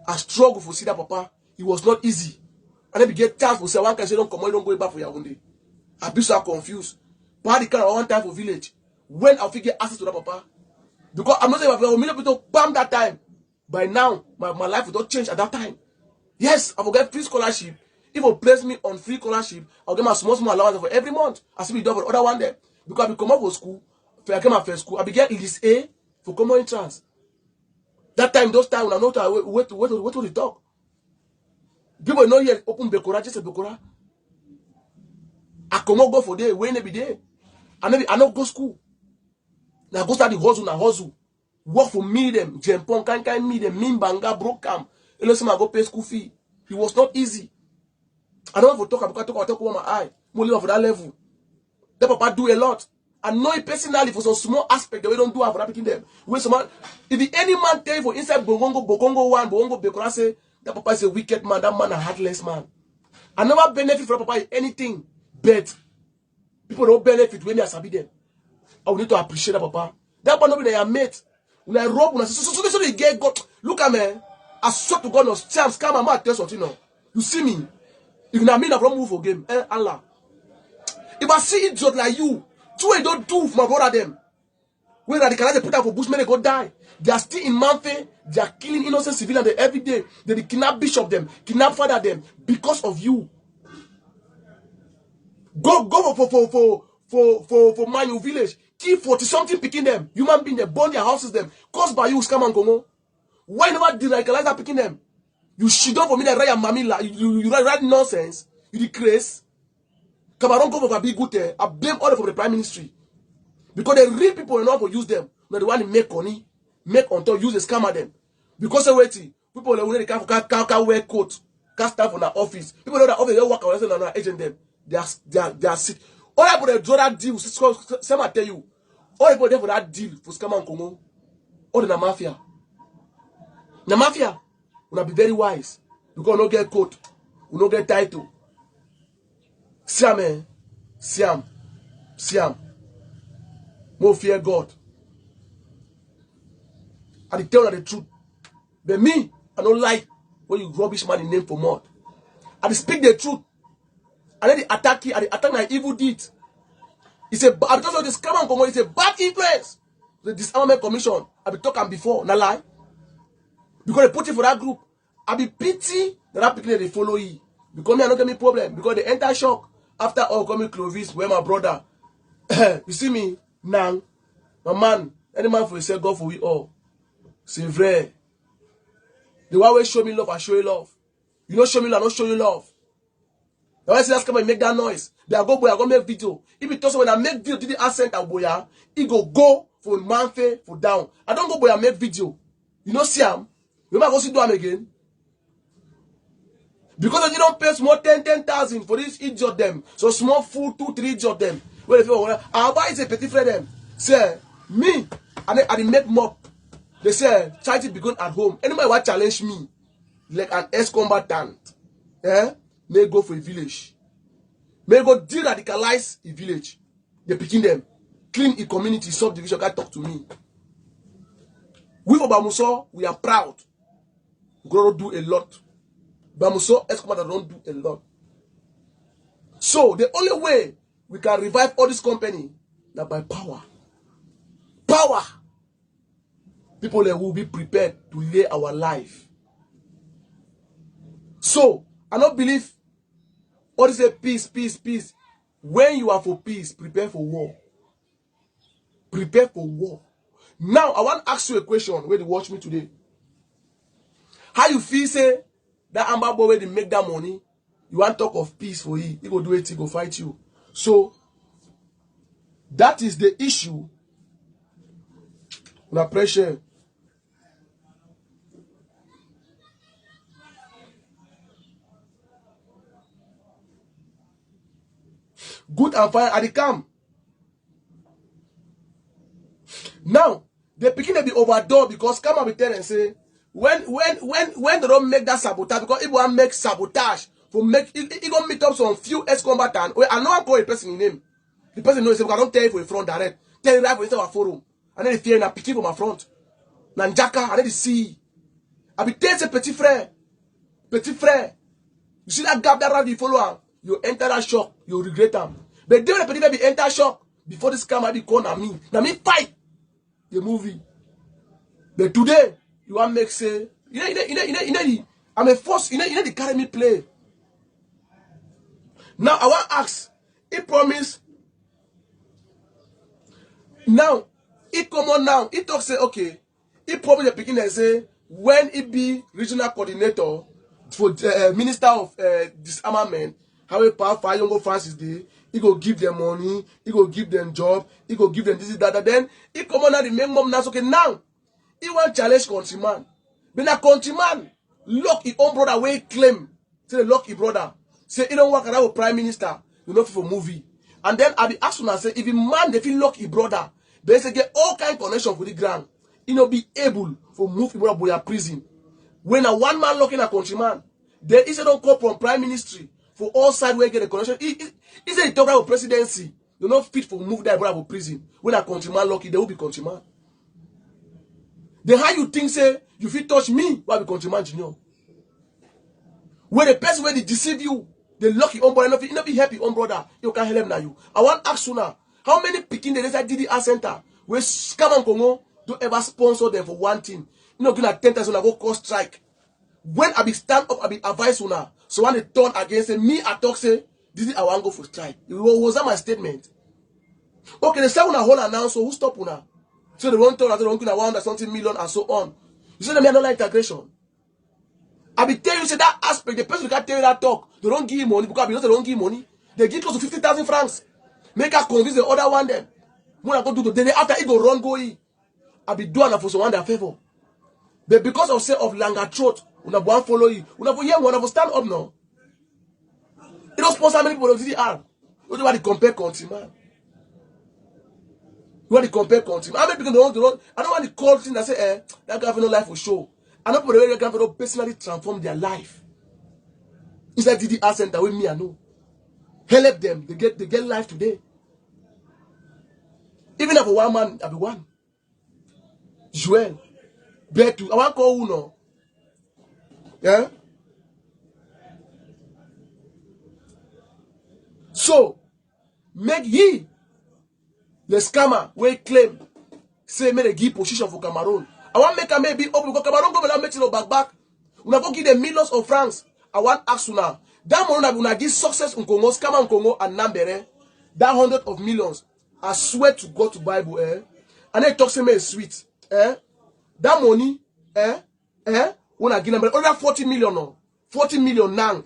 I struggle for see that papa. It was not easy. And then we get chance for say one can say don't come on, don't go back for your day. I be so confused. But the kind of one time for village when I figure access to that papa. Because I'm not saying if I million people bam that time. By now, my life will not change at that time. Yes, I will get free scholarship. If you place me on free scholarship, I'll get my small allowance for every month. I still be done for the other one there. Because I be come up for school. I get my first school. I be get list A for common entrance. That time, those times, when I know to wait to the talk. People know here open Bekora, just a Bekora. I come up go for day, when every day. I not go school. Now go start the hustle. Work for me them, Jempon, can me them, Mimbanga, broke camp. And I go pay school fee. It was not easy. I don't want to talk about over my eye. More live for that level. That papa do a lot. I know it personally for some small aspect that we don't do for that picking them. When someone, if any man tell you for inside Bogongo 1, Bekora say that papa is a wicked man, that man a heartless man. I never benefit from papa anything, but people don't benefit when they are sabi them. I will need to appreciate that papa. That papa not be their mate. When I rob, when I so they get God. Look at me. I swear to God, no chance. Come on, man, tell something now. You see me. If you mean I don't move for game, Allah. If I see idiot like you, two I don't do for my brother them. When they put out for Bushmen, they go die. They are still in Manfe. They are killing innocent civilians every day. They kidnap bishop them, kidnap father them because of you. Go for Manu village. Kill 40-something picking them. Human being they burn their houses them. Caused by you, scam and Congo. Why never deradicalize that picking them? You shit up for me that write mamila. You write nonsense. You decrease. Cameroon go for a big good. I blame all of the prime ministry. Because the real people know how to use them. Not the one who make money. Make on top, use the scammer them. Because they waiting. People they can't wear coat. Can't stand for their office. People know that office they work on another agent them. They are sick. All people they draw that deal. Some I tell you. All people there for that deal for scammer and Congo. All the mafia. The mafia will be very wise. Because we don't get coat. We don't get title. Siam, eh? Siam. More fear God. I tell you the truth. But me, I don't like when you rubbish man in name for mud. I speak the truth. And then they attack you, and they attack my evil deed. It's a bad, because of this scam and common, it's a bad influence. The disarmament commission, I be talking before, not lie. Because they put it for that group. I be pity that people they follow you. Because me, I don't get me problem. Because they enter shock after all coming Clovis, where my brother. You see me now, my man, any man for himself, God for we all. C'est vrai. The one way show me love, I show you love. You don't show me love, I don't show you love. The one say that's come and make that noise. They are go boy, I go make video. If it also when I make video, did the accent and boya, he go for manfe for down. I don't go boy, I make video. You know see him. You might go see do him again. Because you don't pay small 10,000 for this idiot them. So small food 2-3 idiot them. Well, if you want, I'll buy it a petit frère them. Say me, and I make mop. They say charity begun at home. Anybody want challenge me like an ex-combatant? May go for a village. May go de-radicalize a village. They picking them. Clean a community, subdivision, can talk to me. We for Bamuso, we are proud. We're going to do a lot. Bamuso, ex-combatant don't do a lot. So, the only way we can revive all this company is by power. Power. People that will be prepared to lay our life. So, I don't believe all this peace, peace, peace. When you are for peace, prepare for war. Prepare for war. Now, I want to ask you a question where they watch me today. How you feel, say, that Amba boy where they make that money, you want to talk of peace for you. He go do it, he go fight you. So, that is the issue. Una pressure. Good and fine at the camp. Now, the picking they be overdone because come and be tell and say when they don't make that sabotage, because if one make sabotage for make it gonna meet up some few ex-combatants. I know I call a person in name. The person knows because I don't tell you for a front direct. Tell you right for inside our forum. And then they fear na picking for my front. Nanjaka, and then they see. I be tell say petit frère. Petit frère. You see that gap that round you follow, you enter that shock, you regret them. But then the petit frère be enter shock before this camera be called na me. Na me fight the movie. But today, you want make say, I'm a force, the carry me play. Now I want to ask, he promise. Now, he come on now, he talk say, okay, he promise the beginning and say, when he be regional coordinator for Minister of Disarmament, how a power younger Francis Day, he go give them money, he go give them job, he go give them this, that. Then he come on now, the main mom now, okay, now, he want challenge countryman. But na countryman lock his own brother where he claim. Say they lock his brother. Say he don't work around with prime minister. You know for movie. And then I be asking and say if a man they feel lock his brother, they say get all kind of connection for the ground. He not be able for move his brother to prison. When a one man locking a countryman, they is don't call from prime ministry for all side where get a connection. He say he talk about presidency. They not fit for move that brother to prison. When a countryman lucky, they will be countryman. Then how you think say you fit touch me while be countryman junior? When the person where they deceive you, they lock your own brother, you not be happy own brother, you can't help them now you. I want to ask you now, how many picking the inside DDR center where scam and Congo don't ever sponsor them for one thing? You know, gonna 10,000 go call strike. When I be stand up, I be advise you now. So when they turn against say, me I talk say, this is I want go for strike. Was that my statement? Okay, they say una hold announce, so who stop una? So they won't turn, they don't gonna 100 something million and so on. You say them don't like integration. I be tell you say that aspect, the person who can tell you that talk, they don't give you money because they don't give money. They give close to 50,000 francs. Make her convince the other one them. When I go do the day after it go run go in. I be doing for someone their favor. But because of say of longer throat, we have one follow you. We have one have stand up now. It don't sponsor many people of DDR. You don't want to compare country, man. You want to compare country. How many people don't want to I don't want to call things that say, that guy have no life for show. I know people that can personally transform their life. Inside DDR center with me, I know. Help them. They get life today. Even if one man, I be one. Joel. Betu. I want to call Uno. Yeah. So make he the scammer will claim say make a give position for Cameroon. I want make a maybe open because Cameroon go make it back. Una go give them millions of francs. I want ask you now. That money una give success in Congo, scammer in Congo and Nambere. That hundred of millions. I swear to God to Bible, and they talk to me sweet, That money, when I give them over 40 million, no, 40 million now,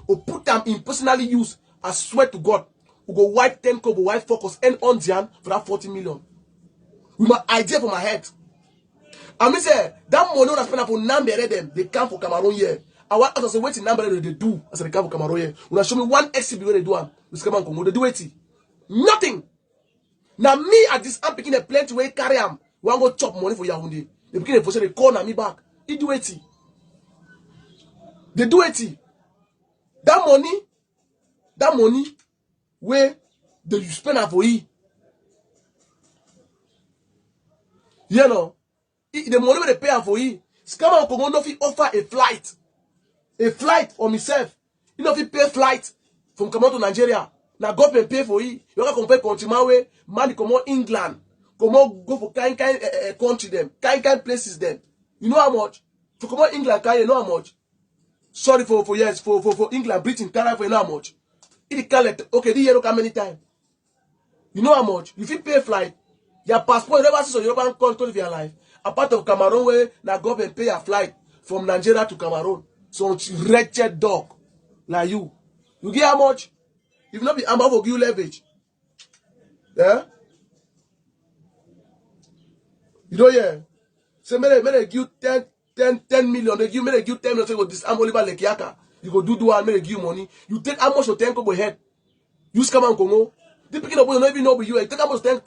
or put them in personally use. I swear to God, we go wipe 10 kobo, wipe focus, and on Jan for that 40 million. With my idea for my head. I mean, say that money I spend for Nambere them, they come for Cameroon here. I want us to say, wait in Nambere they do. I said they come for Cameroon here. When I show me one exhibit where they do, with Cameroon Congo, they do it. Nothing. Now me at this, I'm picking a plane to where carry am. We go chop money for Yaoundé. They begin a they call me back. He do it. They do it. That money, where they you spend for it. You know, the money where they pay for it. Scammer Congo no fit offer a flight for myself. You know fit pay flight from Cameroon to Nigeria. Now government pay for it. You can compare country way, money come on England. Come on go for kind country them, kind places them. You know how much? For come on England, you know how much? Sorry for yes, for England, Britain, Canada, for you know how much? It collect okay, the year come many time. You know how much? You fit pay flight. Your passport, you never see so European country of your life. A part of Cameroon where now government pay a flight from Nigeria to Cameroon. So wretched dog like you. You get how much? If not be Amba will give you leverage. Yeah? You know, yeah. So may give 10 million. They give 10 million. So you go disarm Oliver Lekiaka. You go do one, may give money. You take how much of 10 kobo head? You scam and Congo. They picking up, you don't even know you. Take how much 10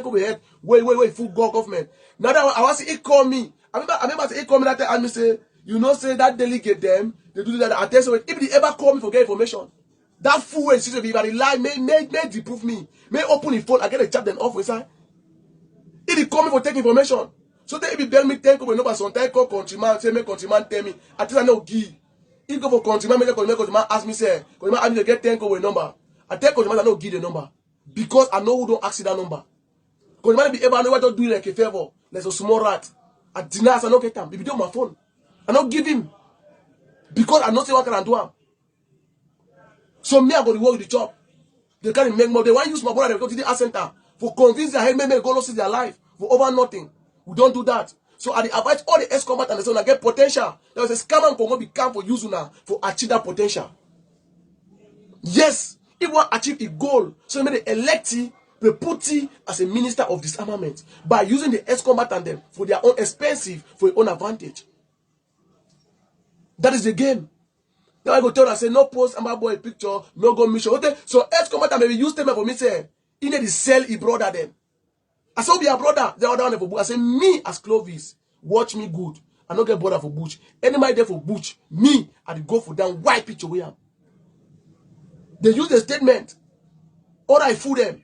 kobo head. Wait, full government. Now that I was it call me. I remember it call me that time and me say, you know, say that delegate them, they do that. I tell you, if they ever call me for get information, that fool and sister, if they lie, may deprove me. May open the phone, I get a chat them off inside. If they call me for take information, so they if you tell me 10 kobo number, sometimes call countryman, say make countryman tell me. I tell I no give. If go for countryman, make countryman ask me say, countryman ask me to get 10 kobo number. I tell countryman I no give the number because I know who don't ask that number. Countryman be able to know what to do like a favor. There's a small rat. I deny I no get him. If you do on my phone, I don't give him because I know say what can I do him. So me I go to work with the job. They can't make more. They want to use my brother. They go to the center for convince their head men go lose their life for over nothing. We don't do that. So I advise all the ex-combat and the son get potential. There was a scammer Congo become for use now for achieve that potential. Yes, if one achieve a goal, so they elect him, they put him as a minister of disarmament by using the ex-combat and them for their own expensive, for their own advantage. That is the game. Now I go tell her, say, no post Amba boy picture, no go mission. Okay, so ex-combatant maybe use them for me, say, he need to sell his brother them. I saw be a brother, the other one for bush. I say, me as Clovis, watch me good. I don't get brother for bush. Anybody there for bush, me, I go for them, white picture we am. They use the statement, or I fool them.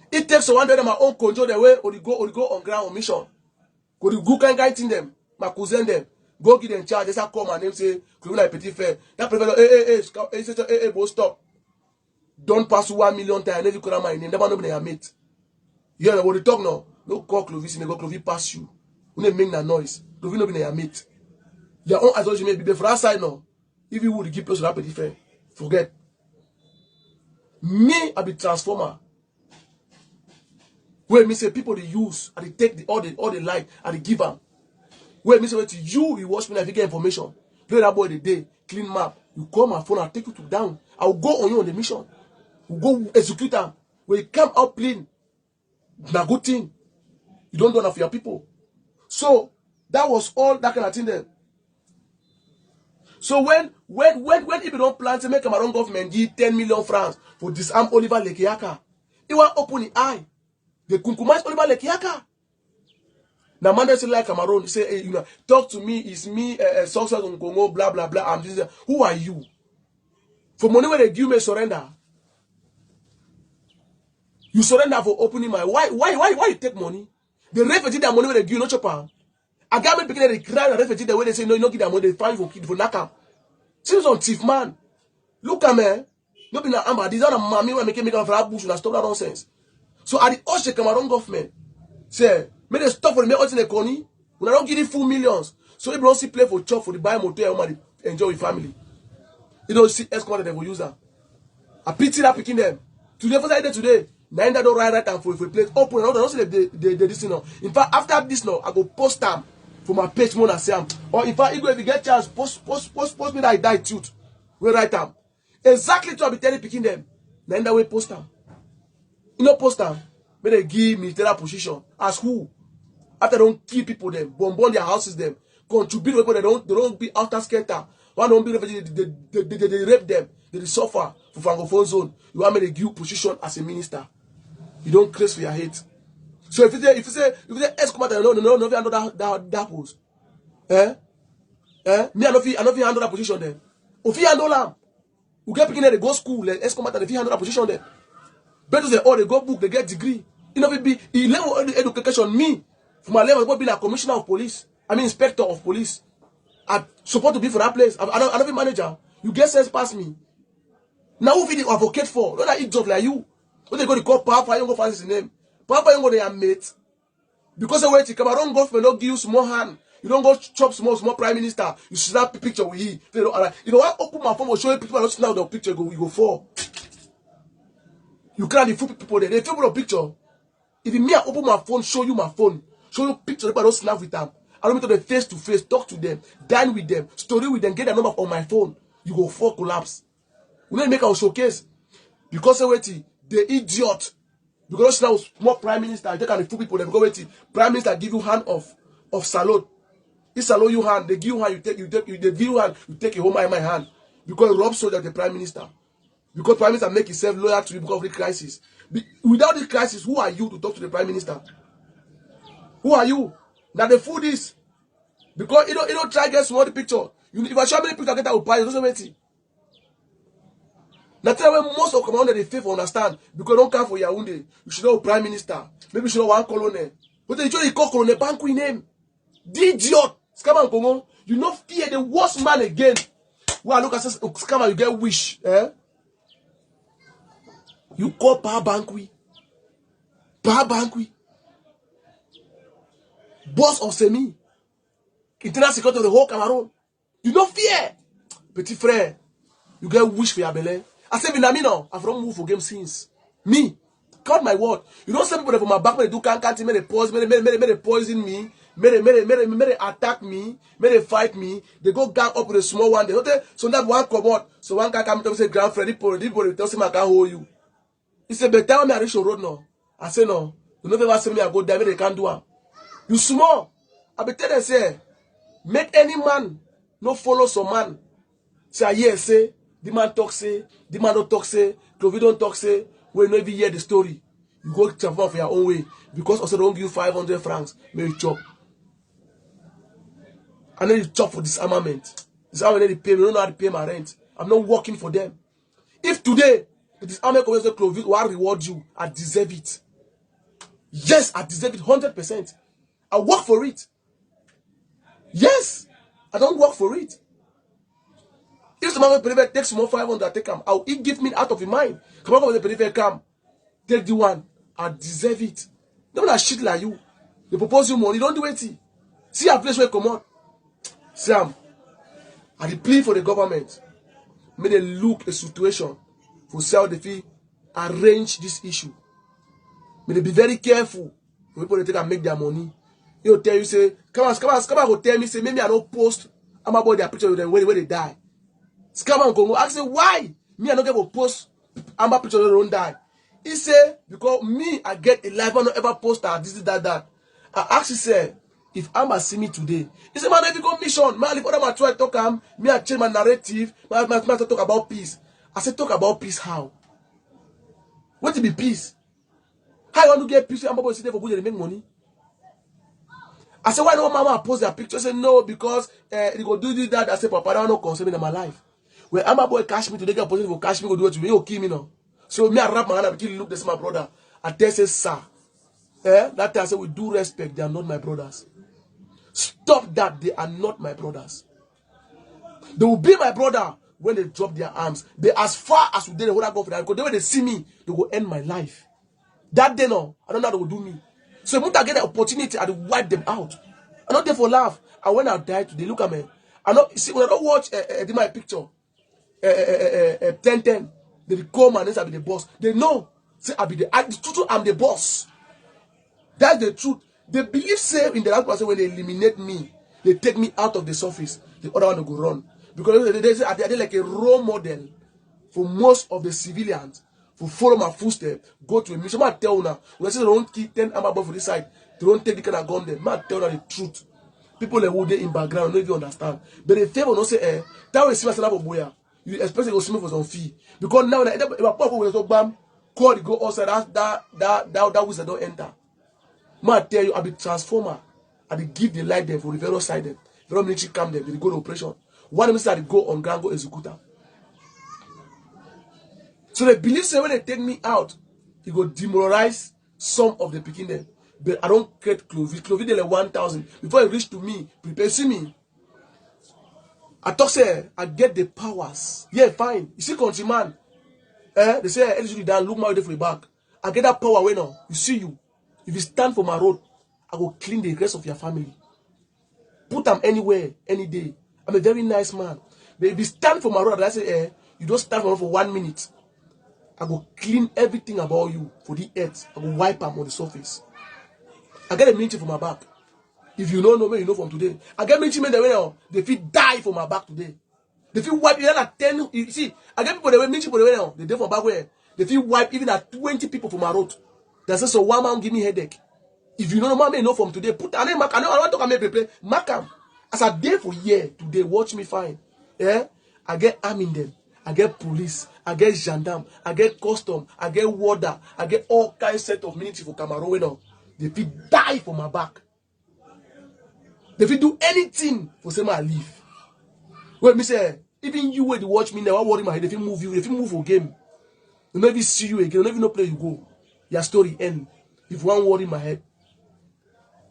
It takes one day my own control the way, or they go on ground on mission. Go kind thing them, my cousin them. Go give them charge. They say come and name say Clovis Mkpd fair. That professor, hey, boy, stop. Don't pass 1 million times. Never call my name. Never know me mate. You know what they talk now? No call Clovis. They go Clovis pass you. When they make that noise, Clovis no be their mate. Your own association may be for that side now. If you would give place to that Mkpd fair, forget. Me, I be transformer. Where me say people they use, and they take all the light and they give them. Where me say to you watch me if you get information. Play that boy the day, clean map. You call my phone, I'll take you to down. I'll go on you on the mission. We'll go execute them. When you come out clean, na good thing. You don't do enough for your people. So that was all that kind of thing there. So when if you don't plan to make my own government give 10 million francs for disarm Oliver Lekiaka, it will open the eye. They Kumkumisation Oliver Lekiaka. Now, man, say like Cameroon, say, hey, you know, talk to me, it's me, success on Congo, blah, blah, blah. I'm just, who are you? For money where they give me surrender. You surrender for opening my, why you take money? The refugee that money where they give you, no chopper. I got me picking the cry and refugee the way they say no, you don't give them money, they find for kid for knock up. Seems on thief man. Look at me. No be na Amba. These are the mommy when make for that bush and stop that nonsense. So at the Oshe Cameroon government say, make they stop for the me in the economy. When I don't give you full millions. So if you don't see play for chop for the buy motor and enjoy with family. You don't see escort they will use that. I pity that picking them. Today, for today, nine that don't write and for a place open and don't see the this now. In fact, after this now, I go post them for my page more than Sam. Or in fact, if you get chance, post me that I die too. We write them. Exactly to be telling picking them. Nine that way post them. You know post them. May they give military position. As who? After they don't kill people them, bomb their houses them, contribute people they don't be outer skater. One don't be refugee, they rape them, they suffer for francophone zone. You want me to give position as a minister. You don't craze for your hate. So if you say ex-commander, no, if you handle that post. Me I know if you handle that position then. If you handle them, we get picking they go school, ex-commander, if you handle that position then. Better say, oh, they go book, they get degree. You know, if it be level education, me, for my level, I be like commissioner of police. I mean, inspector of police. I support to be for that place. I don't be manager. You get sense past me. Now who you advocate for? Don't I eat job like you? When they go to call Papa, you go find his name. Papa, you go their mate. Because the way to Cameroon government don't give you small hand. You don't go chop small prime minister. You snap a picture with him. You know, I open my phone or show you people don't snap the picture, you go fall. You can't fool people there. They feel a picture. If me I open my phone, show you my phone, show you picture, people don't snap with them. I don't mean to the face to face, talk to them, dine with them, story with them, get their number on my phone. You go fall collapse. We need to make our showcase. Because wait, the idiot. Because now more prime minister, they can fool people. They go wait, prime minister give you hand of salute. He salute you hand, they give you hand, they give you hand, you take it home my hand. Because Rob soldier the prime minister. Because prime minister make himself loyal to you because of the crisis. Without the crisis, who are you to talk to the prime minister? Who are you? Now the food is because you don't try to get small the picture. If I show me the picture, I get that will buy you. Don't wait. Now tell me most of commanders they fail for understand because don't come for Yaoundé. You should know prime minister. Maybe you should know one colonel. But they usually call colonel bank with name. The idiot. Scammer Congo. You know fear the worst man again. Well, look at this scammer, you get wish. You call power banqui. Power banqui. Boss of Semi. Internal security of the whole Cameroon. You don't fear. Petit frère. You get wish for your belly. I say, Vinamino, I've not moved for game since. Me. Count my word. You don't say people from my back when they do can't may they pause, may they poison me, may they attack me, may they fight me. They go gang up with a small one. They don't tell, so that one come out. So one guy come to say, grand friend, he tells him I can't hold you. He said, but tell me I reach your road now. I say no. You never say me I go there, they can't do it. You small. I be tell them say, make any man no follow some man. Say yes, say the man talk say, the man don't talk say, Clovis don't talk say. We never hear the story. You go travel for your own way because also don't give you 500 francs. Maybe chop. And then you chop for disarmament. Disarmament they pay me. I don't know how to pay my rent. I'm not working for them. If today the disarmament commission Clovis will reward you, I deserve it. Yes, I deserve it 100%. I work for it. Yes, I don't work for it. If someone takes more 500, I take him. He give me out of his mind. Come on, the perimeter come. Take the one. I deserve it. Don't that shit like you. They propose you money. Don't do it. See a place where you come on. Sam, I plead for the government. May they look a situation for sell the fee. Arrange this issue. May they be very careful. For people to take and make their money. He'll tell you, say, come on, go tell me, say, maybe I don't post about their picture with them when they die. Scammer in Congo. I say, why? Me, I don't get to post Amba picture they don't die. He say, because me, I get a life, I don't ever post that, this, that. I actually say, if Amba see me today, he say, man, if you go mission, man, if other man try to talk, me, I change my narrative, man, talk about peace. I say, talk about peace how? What to be peace? How you want to get peace? Amba boy sit there for good, they make money. I say, why don't mama post their picture? I say, no, because they go do that. I say, Papa, I don't know concern me in my life. When Amba boy cash me today, get a position for cash me, go do what you will kill me now. So me, I wrap my hand up, look, this is my brother. I tell say, sir. That time I say, with due respect, they are not my brothers. Stop that. They are not my brothers. They will be my brother when they drop their arms. They as far as they would go for that. Because when they see me, they will end my life. That day, no, I don't know how they will do me. So if I get the opportunity, I will wipe them out. I'm not there for laugh. And when I die today, look at me. I know. See, when I don't watch my picture, 10-10, they come and say I be the boss. They know. Say I be the truth. I'm the boss. That's the truth. They believe say in the last person when they eliminate me, they take me out of the surface. The other one will go run because they say they're like a role model for most of the civilians. For follow my footsteps, go to a mission. I tell you now, when I say they don't keep 10 Amba for this side, they don't take the kind of gun there. I tell you the truth. People that who they in background don't even understand. But the favor don't say, that way see myself for boya. You expect to go see me for some fee. Because now if I pop with a bam, call the go outside, that whistle don't enter. I tell you, I be transformer. I be give the light them for the very side them. The military come them, they go to operation. One of them say they go on ground, go executor. So they believe say when they take me out, it will demoralize some of the picking them. But I don't get Clovis. Clovis they like 1,000. Before it reach to me, prepare see me. I talk say I get the powers. Yeah, fine. You see countryman. They say anything down, look my way for the back. I get that power way now. You see you. If you stand for my road, I will clean the rest of your family. Put them anywhere, any day. I'm a very nice man. But if you stand for my road, I say, you don't stand for my road for 1 minute. I go clean everything about you for the earth. I go wipe them on the surface. I get a military for my back. If you don't know me, you know from today. I get military men that they feel die for my back today. They feel wipe even at 10. You see, I get people that military people that they do for back where they feel wipe even at 20 people for my road. That says so one man give me headache. If you don't know, man, know from today. Put I want to come here play. Mark them. As a day for year today, watch me fine. Yeah, I get army in them. I get police, I get gendarme, I get custom, I get warder, I get all kinds set of military for Cameroon. They feel die for my back. They feel do anything for say I leave. When me say, even you when you watch me never worry my head, they feel move you, they feel move for game. They never see you again, they never know play you go. Your story end. If one worry my head,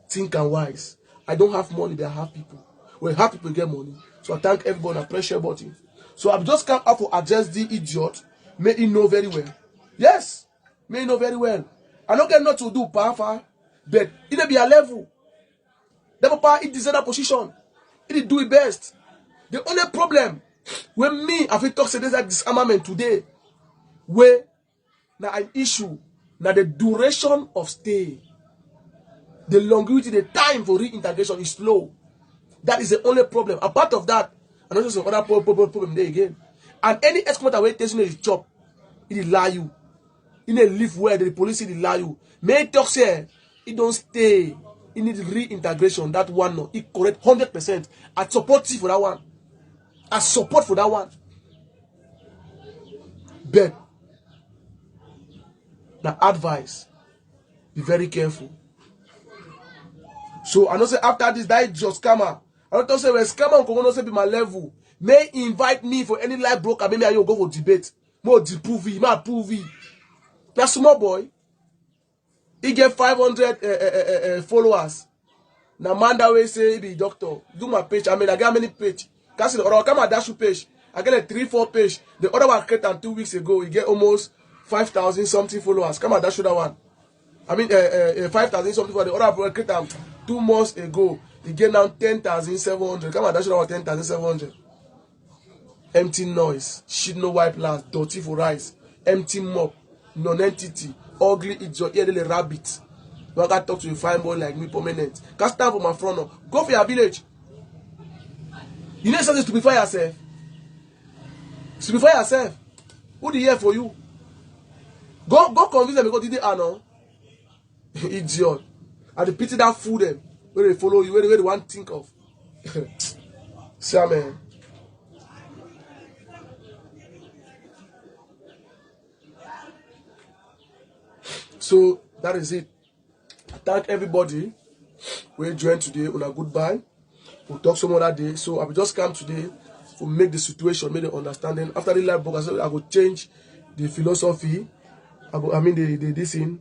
think and wise. I don't have money, but I have people. When have people get money. So I thank everybody, I press your button. So I've just come up to address the idiot. May he know very well. Yes, may he know very well. I don't get not to do powerful, but it be a level. The papa it deserve that position. It do it best. The only problem when me I feel talk say there's a disarmament today, where now an issue, now the duration of stay, the longevity, the time for reintegration is slow. That is the only problem. Apart of that, and also some other problem there again. And any escort away tells you his job, it lie you. In a live where the police it lie you. May talk say it don't stay. It needs reintegration. That one no, it correct 100%. I support you for that one. I support for that one. But the advice, be very careful. So I know say after this, that just scammer. I don't say when scammer can say be my level. May invite me for any live broker. Maybe I go for debate. More prove my prove. That small boy, he get 500 followers. Now man that way say he be doctor. Do my page. I mean I got many page. Cause the other come at dash page. I get a 3-4 page. The other one created 2 weeks ago. He get almost 5,000 something followers. Come at dash that one. I mean 5,000 something for the other one created 2 months ago. He get now 10,700. Come on, that's what 10,700. Empty noise. Shit no wipe last. Dirty for rice. Empty mop. Non-entity. Ugly idiot. Here the rabbit. You can't talk to a fine boy like me permanent. Can't stand for my front now. Go for your village. You need something to be for yourself. To be for yourself. Who the here for you? Go convince them because they are now. Idiot. And the pity that fool them. Where they follow you, where they want to think of. See, man. So that is it. I thank everybody who joined today on a goodbye. We'll talk some other day. So I will just come today to make the situation, make the understanding. After the live book, I will change the philosophy. I mean the this in.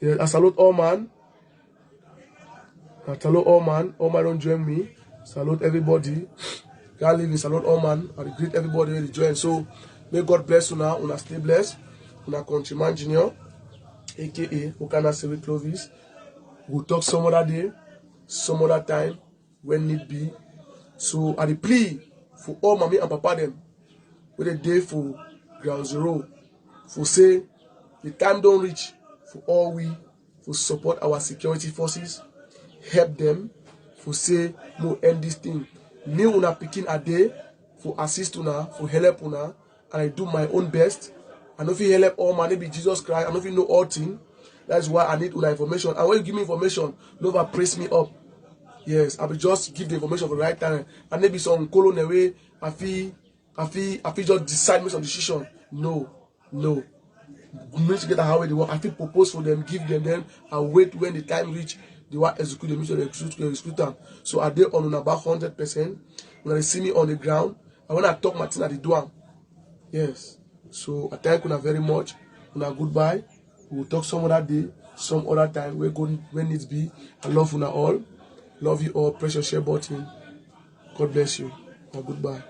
Yeah, I salute all man. Salute all man don't join me. Salute everybody. Can't leave in salute all man. I greet everybody when they join. So may God bless you now. Una stay blessed. Una countryman junior, aka Okana Sewe Clovis. We'll talk some other day, some other time, when need be. So I plea for all mommy and papa them with a day for ground zero. For say the time don't reach for all we for support our security forces, help them, for say no end this thing. Me una picking a day for assist una, for help una, and I do my own best. I know if you help all man, maybe Jesus Christ, I know if you know all things. That's why I need una information. And when you give me information, never praise me up. Yes, I will just give the information for the right time. And maybe some colon away, I feel just decide make some decision. No. We need to get how they work. I feel propose for them, give them, then I wait when the time reach. They want execute the mission, execute them. So are they on about 100%? When they see me on the ground, and when I talk my thing, I do am. Yes. So I thank you very much. Una goodbye. We will talk some other day, some other time. We're going when needs be. I love you all. Love you all. Press your share button. God bless you. Goodbye.